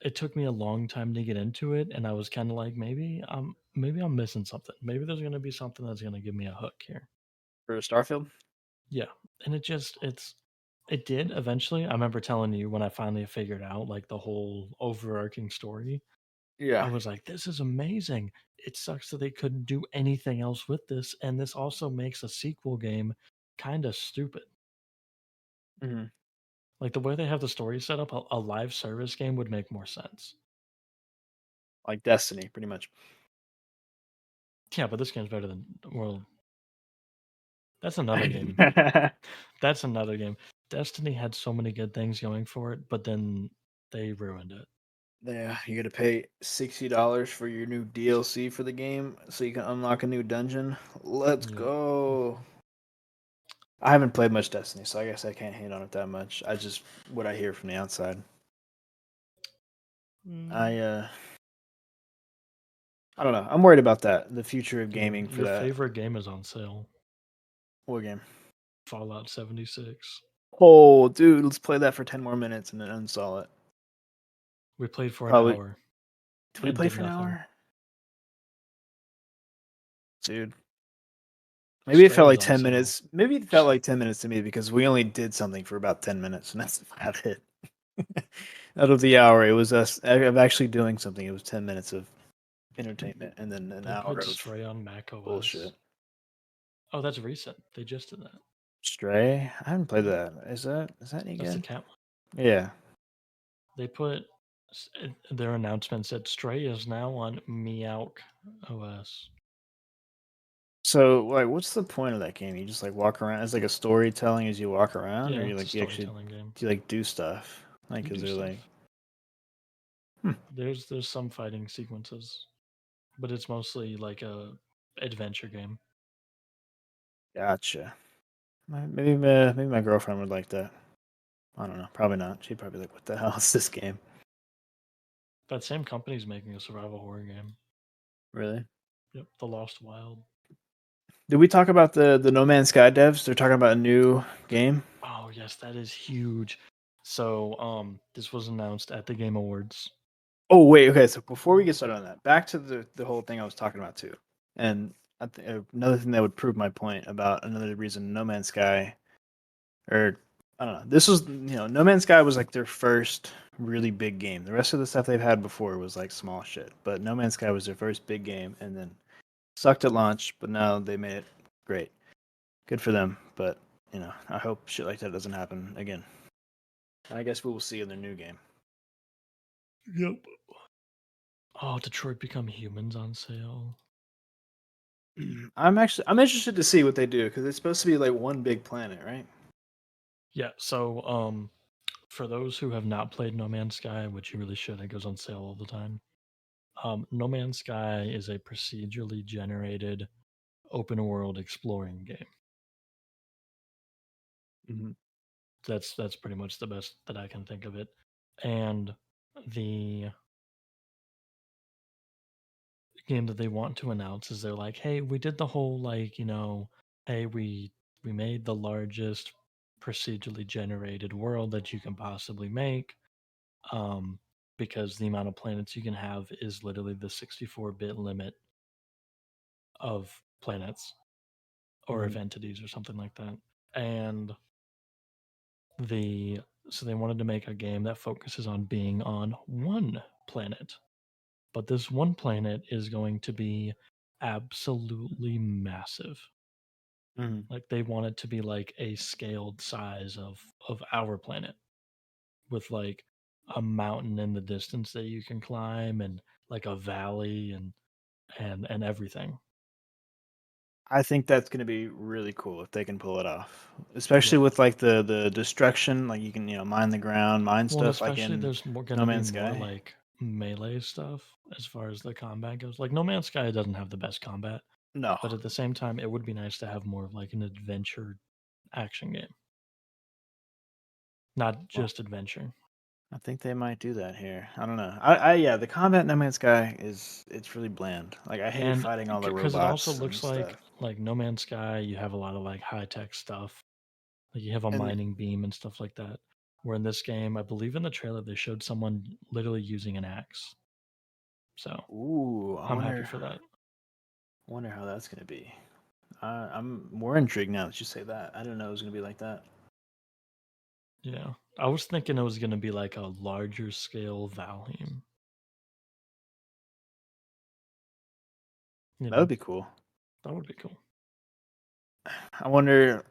It took me a long time to get into it, and I was kind of like maybe I'm missing something. Maybe there's gonna be something that's gonna give me a hook here.
For Starfield.
Yeah, and it did eventually. I remember telling you when I finally figured out like the whole overarching story. I
Yeah.
was like, this is amazing. It sucks that they couldn't do anything else with this, and this also makes a sequel game kind of stupid.
Mhm.
Like the way they have the story set up, a live service game would make more sense.
Like Destiny, pretty much.
Yeah, but this game's better than well, that's another game.
Yeah,
That's another game. Destiny had so many good things going for it, but then they ruined it.
you got to pay $60 for your new DLC for the game, so you can unlock a new dungeon. Let's
Yep.
go. I haven't played much Destiny, so I guess I can't hate on it that much. I just what I hear from the outside.
Mm,
I I don't know. I'm worried about that. The future of gaming for
your
that.
favorite game is on sale.
What game?
Fallout 76.
Oh, dude, let's play that for 10 more minutes and then uninstall it.
We played for an
Probably.
hour
Did we
and
play
did
for an
nothing.
hour? Dude. Maybe it
Stray
felt
is
like
on
10
sale.
minutes. Maybe it felt like 10 minutes to me because we only did something for about 10 minutes, and that's about it. Out of the hour, it was us of actually doing something. It was 10 minutes of entertainment, and then an
They put
hour of
Stray on Mac OS.
bullshit.
Oh, that's recent. They just did that.
Stray? I haven't played
Yeah,
that. Is that any
that's the
good?
cat one.
Yeah.
They put their announcement said Stray is now on Meowk OS.
So, like, what's the point of that game? You just like walk around. It's like a storytelling as you walk around, or
Yeah,
you
it's a
like you actually
storytelling game.
do you like do stuff? Like,
You
is
do
there like,
stuff.
hmm,
There's some fighting sequences, but it's mostly like a adventure game.
gotcha. Maybe my girlfriend would like that. I don't know. Probably not. She'd probably be like, "What the hell is this game?"
That same company's making a survival horror game.
Really?
Yep, The Lost Wild.
Did we talk about the No Man's Sky devs? They're talking about a new game.
Oh yes, that is huge. So this was announced at the Game Awards.
Oh wait, okay. So before we get started on that, back to the whole thing I was talking about too, and another thing that would prove my point about another reason No Man's Sky, or I don't know, this was No Man's Sky was like their first really big game. The rest of the stuff they've had before was like small shit, but No Man's Sky was their first big game, and then sucked at launch, but now they made it great. Good for them, but I hope shit like that doesn't happen again. I guess we will see in their new game.
Yep. Oh, Detroit Become Humans on sale.
I'm interested to see what they do because it's supposed to be like one big planet, right?
Yeah, so for those who have not played No Man's Sky, which you really should, it goes on sale all the time. No Man's Sky is a procedurally generated open world exploring game.
Mm-hmm.
That's pretty much the best that I can think of it. And the game that they want to announce is they're like, hey, we did the whole hey, we made the largest procedurally generated world that you can possibly make. Um, because the amount of planets you can have is literally the 64-bit limit of planets or
Mm-hmm.
of entities or something like that. And the so they wanted to make a game that focuses on being on one planet. But this one planet is going to be absolutely massive.
Mm-hmm.
Like they want it to be like a scaled size of our planet with like a mountain in the distance that you can climb and like a valley and everything.
I think that's going to be really cool if they can pull it off,
Yeah.
especially with like the destruction. Like you can mine the ground, mine
Well, and
stuff like
especially
in
there's more going
No
to be
Man's
more
Sky.
like melee stuff as far as the combat goes. Like No Man's Sky doesn't have the best combat,
No,
but at the same time, it would be nice to have more of like an adventure action game, not
well,
just adventure.
I think they might do that here. I don't know. I yeah, the combat in No Man's Sky it's really bland. Like I hate
And
fighting all the
because it also
robots and
looks
stuff.
like No Man's Sky, you have a lot of like high tech stuff. Like you have a
And
mining beam and stuff like that. Where in this game, I believe in the trailer they showed someone literally using an axe. So
ooh,
I'm happy for that.
wonder how that's gonna be. I'm more intrigued now that you say that. I didn't know it was gonna be like that.
Yeah. I was thinking it was gonna be like a larger scale Valheim. You
That would
know,
be cool.
that would be cool.
I wonder.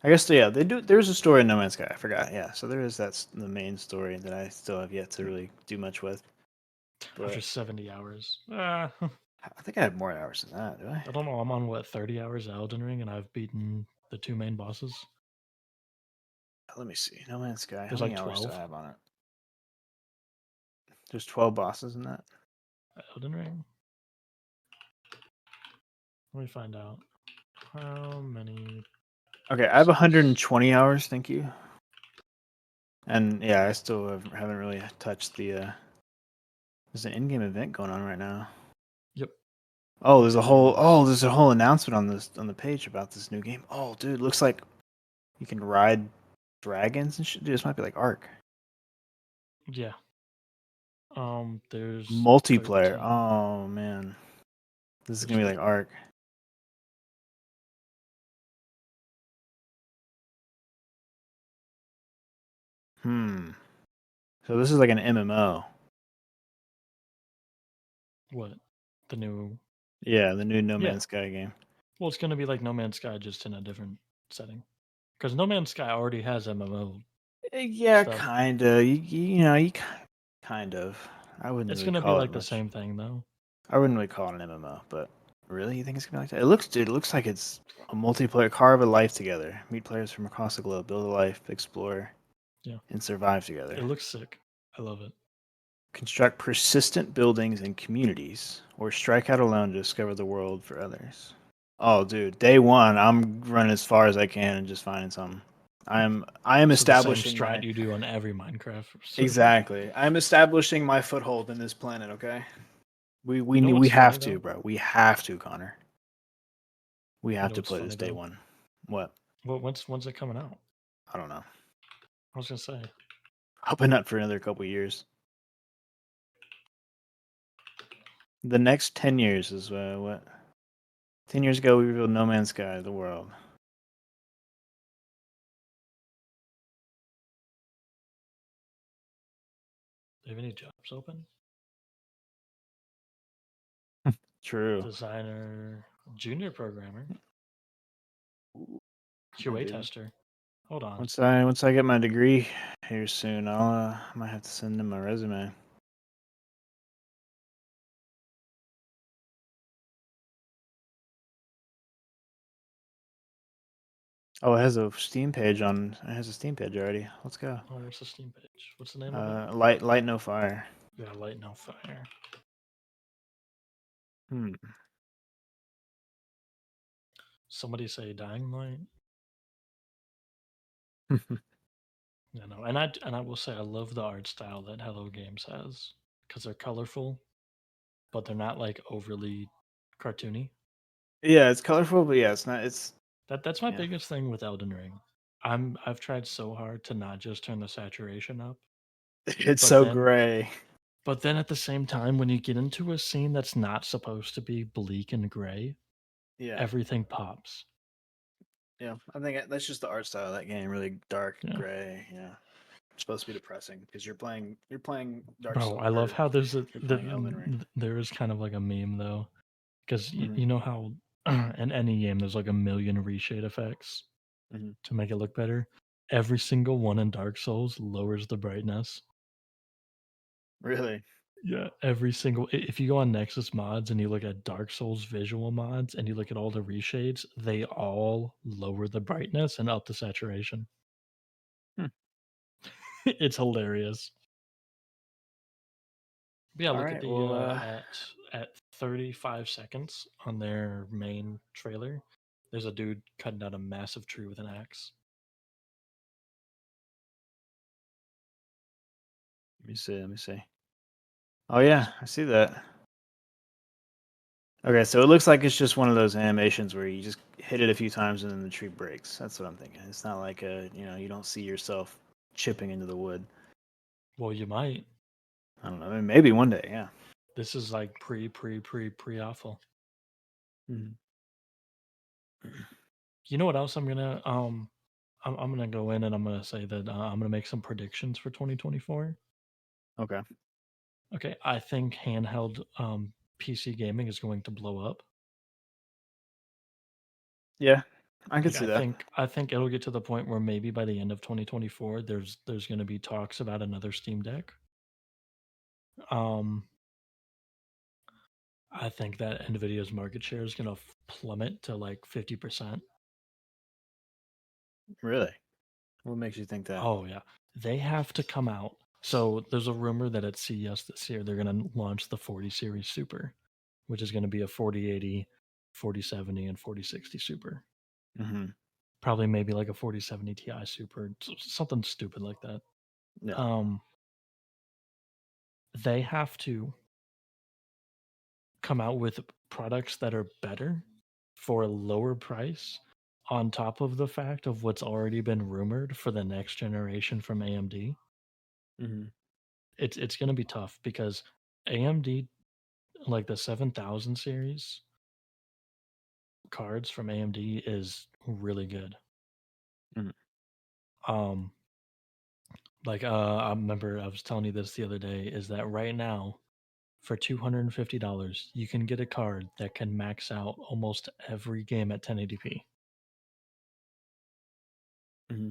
I guess yeah, they do. There's a story in No Man's Sky. I forgot. Yeah, so there is that's the main story that I still have yet to
Yep.
really do much with.
After
But
70 hours.
I think I have more hours than that. Do I?
I don't know. I'm on what 30 hours of Elden Ring, and I've beaten the two main bosses.
Let me see. No Man's Sky. How
There's
many
like
hours do I
12
have on it? There's 12 bosses in that.
Elden Ring. Let me find out how many
Okay, I have
bosses.
120 hours. Thank you. And yeah, I still haven't really touched the. There's an in-game event going on right now.
Yep,
Oh,
there is.
there's a whole announcement on the page about this new game. Oh, dude, looks like you can ride dragons and shit. Dude, this might be like Ark
Yeah. There's
multiplayer.
13.
Oh man, this is
There's
gonna be like
13.
Ark. Hmm. So this is like an MMO.
What? The new.
Yeah, the new No
Yeah.
Man's Sky game.
Well, it's going to be like No Man's Sky, just in a different setting. Because No Man's Sky already has MMO
Yeah,
stuff.
kinda. Kind of. I wouldn't
It's
really
going to be
call it
like the
much.
same thing, though.
I wouldn't really call it an MMO, but really, you think it's gonna be like that? It looks like it's a multiplayer carve a life together. Meet players from across the globe, build a life, explore,
Yeah.
and survive
It
together.
looks sick. I love it.
Construct persistent buildings and communities, or strike out alone to discover the world for others. Oh, dude, day one, I'm running as far as I can and just finding something. I am
So the same
establishing
strat
my
you do on every Minecraft server.
exactly. I'm establishing my foothold in this planet. Okay,
You know
we
what's funny
have to,
though?
bro. We have to, Connor. We
You
have
know
to
what's
play
funny
this day
though?
one. What?
Well, when's it coming out?
I don't know.
I was gonna say.
Hoping not for another couple years. The next 10 years is what? 10 years ago, we revealed No Man's Sky, the world.
Do you have any jobs open?
True.
Designer, junior programmer,
Yeah,
QA
dude.
tester. Hold on.
Once I get my degree here soon, I might have to send in my resume. Oh, it has a Steam page on. It has a Steam page already. Let's go.
Oh, what's the Steam page? What's the name of it?
Light no fire.
Yeah, Light No Fire.
Hmm.
Somebody say Dying Light. Yeah, no, and I will say I love the art style that Hello Games has because they're colorful, but they're not like overly cartoony.
Yeah, it's colorful, but yeah, it's not. It's
That's my
yeah.
biggest thing with Elden Ring. I've tried so hard to not just turn the saturation up,
It's
but
so
then
gray.
but then at the same time when you get into a scene that's not supposed to be bleak and gray,
Yeah,
everything pops.
yeah. I think that's just the art style of that game. Really dark,
Yeah.
gray. Yeah, it's supposed to be depressing because you're playing Dark
Bro,
Soul
I love
or
how there's
you're playing Elden Ring.
there is kind of like a meme though, because
Hmm.
you know how in any game there's like a million reshade effects
Hmm.
to make it look better. Every single one in Dark Souls lowers the brightness.
Really?
Yeah, every single. If you go on Nexus mods and you look at Dark Souls visual mods and you look at all the reshades, they all lower the brightness and up the saturation.
Hmm.
It's hilarious. But yeah,
All
look at
right.
the
Well,
at 35 seconds on their main trailer. There's a dude cutting down a massive tree with an axe.
let me see. Let me see. Oh yeah, I see that. Okay, so it looks like it's just one of those animations where you just hit it a few times and then the tree breaks. That's what I'm thinking. It's not like you don't see yourself chipping into the wood.
Well, you might.
I don't know. I mean, maybe one day, yeah.
This is like pre awful.
Mhm.
You know what else I'm gonna I'm gonna go in and I'm gonna say that I'm gonna make some predictions for 2024.
Okay.
Okay, I think handheld PC gaming is going to blow up.
Yeah, I can
Like
see that.
I think it'll get to the point where maybe by the end of 2024 there's going to be talks about another Steam Deck. Um I think that Nvidia's market share is going to plummet to like 50%.
Really? What makes you think that?
Oh yeah. They have to come out. So there's a rumor that at CES this year they're going to launch the 40 series Super, which is going to be a 4080, 4070 and 4060 Super.
Hmm.
Probably maybe like a 4070 Ti Super, something stupid like that.
Yeah.
Um, they have to come out with products that are better for a lower price on top of the fact of what's already been rumored for the next generation from AMD.
Hmm.
It's going to be tough because AMD, like the 7000 series cards from AMD is really good.
Hmm.
Um like I remember I was telling you this the other day is that right now for $250 you can get a card that can max out almost every game at 1080p.
Hmm.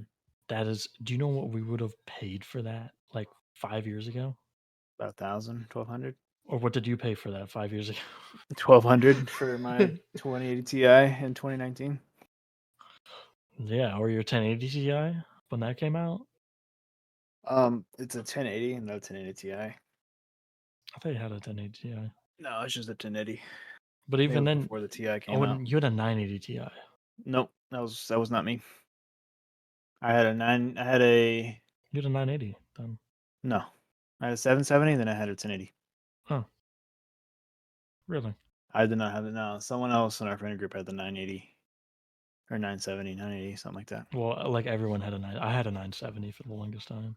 That is, do you know what we would have paid for that like 5 years ago?
About 1,000, 1,200,
Or what did you pay for that 5 years ago?
1,200 for my 2080 Ti in 2019.
Yeah, or your 1080 Ti when that came out?
It's a 1080, no 1080 Ti.
I thought you had a 1080 Ti.
No, it's just a 1080.
But
It
even
was
then,
before the Ti came
oh,
out.
and you had a 980 Ti.
Nope, that was not me. I had a nine. I had a
You had a 980 then.
no. I had a 770. Then I had a 1080.
Huh, really?
I did not have it. No, someone else in our friend group had the 980. or 970, 980, something like that.
Well, like everyone had I had a 970 for the longest time.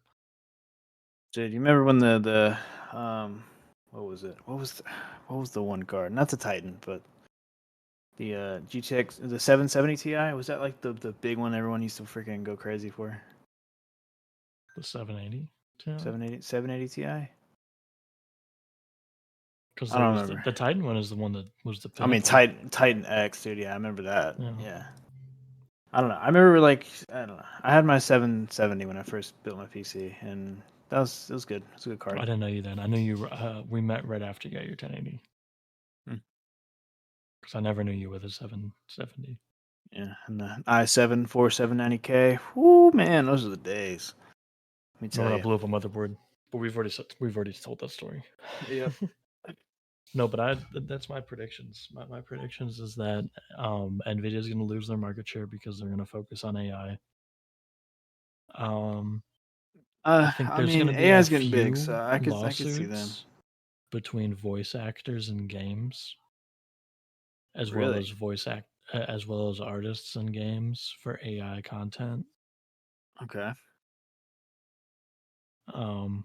Dude, you remember when the what was it? What was the one card? Not the Titan, but the GTX, the 770 Ti. Was that like the big one everyone used to freaking go crazy for?
The 780 Ti?
780 Ti.
Because
I
there
don't
was
remember.
the Titan one is the one that was the
I mean,
pinnacle.
Titan X, dude. Yeah, I remember that.
Yeah.
Yeah. I don't know. I remember like I don't know. I had my 770 when I first built my PC, and it was good. It's a good
I
card.
didn't know you then. I knew you. We met right after you got your 1080.
Hmm.
Because I never knew you with a 770.
Yeah, and the i7 4790K. Whoo, man, those are the days. Let me
Remember
tell
when I
you.
blew up a motherboard? But we've already told that story.
Yep.
No, but that's my predictions. My predictions is that Nvidia is going to lose their market share because they're going to focus on AI. I think
I
there's going
mean,
to be a
AI's getting big, so
few
I could see them.
lawsuits between voice actors and games, as well
Really?
as as well as artists and games for AI content.
Okay.
Um,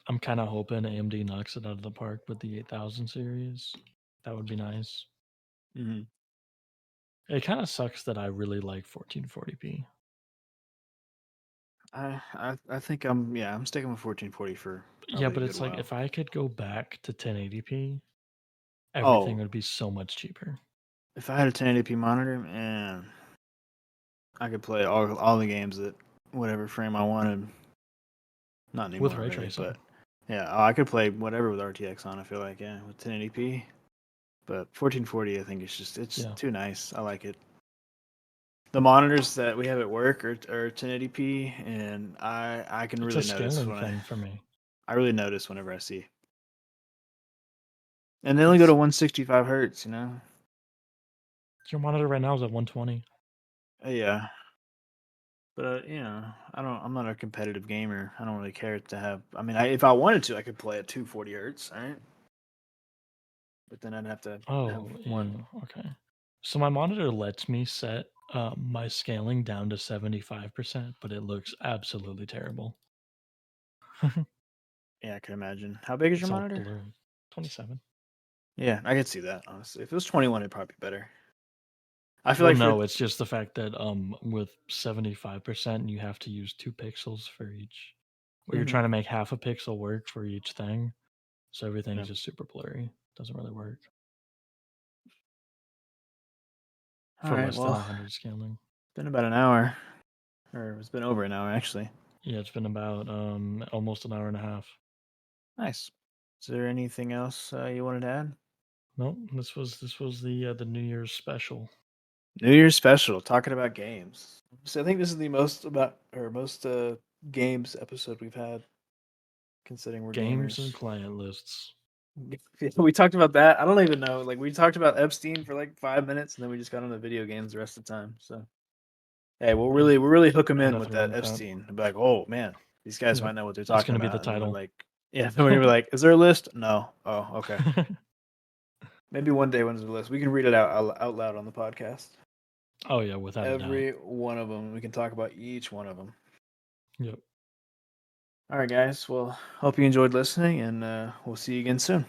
I'm kind of hoping AMD knocks it out of the park with the 8000 series. That would be nice.
Hmm.
It kind of sucks that I really like 1440p.
I think I'm sticking with 1440 for
Yeah,
probably a
but
good
it's like
while.
if I could go back to 1080p, everything
Oh,
would be so much cheaper.
if I had a 1080p monitor, man, I could play all the games at whatever frame I wanted. Not
With
anymore,
ray
really,
tracing.
but yeah, I could play whatever with RTX on. I feel like with 1080p, but 1440, I think it's
Yeah.
too nice. I like it. The monitors that we have at work are 1080p, and I can
It's a
really notice
scaling thing for me.
I really notice whenever I see, and they only go to 165 hertz. You know.
Your monitor right now is at 120.
Yeah, but I'm not a competitive gamer. I don't really care to have. I mean, if I wanted to, I could play at 240 hertz. All right, but then I'd have to have
Oh, yeah.
one.
Okay. So my monitor lets me set my scaling down to 75%, but it looks absolutely terrible.
Yeah, I can imagine. How big is your
It's all
monitor?
blurry. 27.
Yeah, I could see that, honestly. If it was 21, it'd probably be better. I feel
Well,
like for
no, it's just the fact that with 75%, you have to use 2 pixels for each. Or you're
Mhm.
trying to make half a pixel work for each thing. So
Yeah.
everything's just super blurry. Doesn't really work
All
for
right,
less than
well,
100 scaling.
it's been about an hour, or it's been over an hour, actually.
Yeah, it's been about almost an hour and a half.
Nice. Is there anything else you wanted to add?
Nope, this was the New Year's special.
New Year's special, talking about games. So I think this is the most games episode we've had, considering we're
Games and
gamers.
client lists.
We talked about that. I don't even know. Like we talked about Epstein for like 5 minutes, and then we just got on the video games the rest of the time. So hey,
Hey,
we'll really hook them
had
in with
nothing wrong
that
with that.
Epstein. Be like, oh man, these guys
Yep.
might know what they're
That's
talking
gonna be the
about, and then we're
title.
like, yeah, then we're gonna be like, is there a list? No. Oh, okay. Maybe one day when there's a list, we can read it out loud on the podcast.
Oh yeah, without a doubt.
Every one of them. We can talk about each one of them.
Yep.
All right, guys. Well, hope you enjoyed listening, and we'll see you again soon.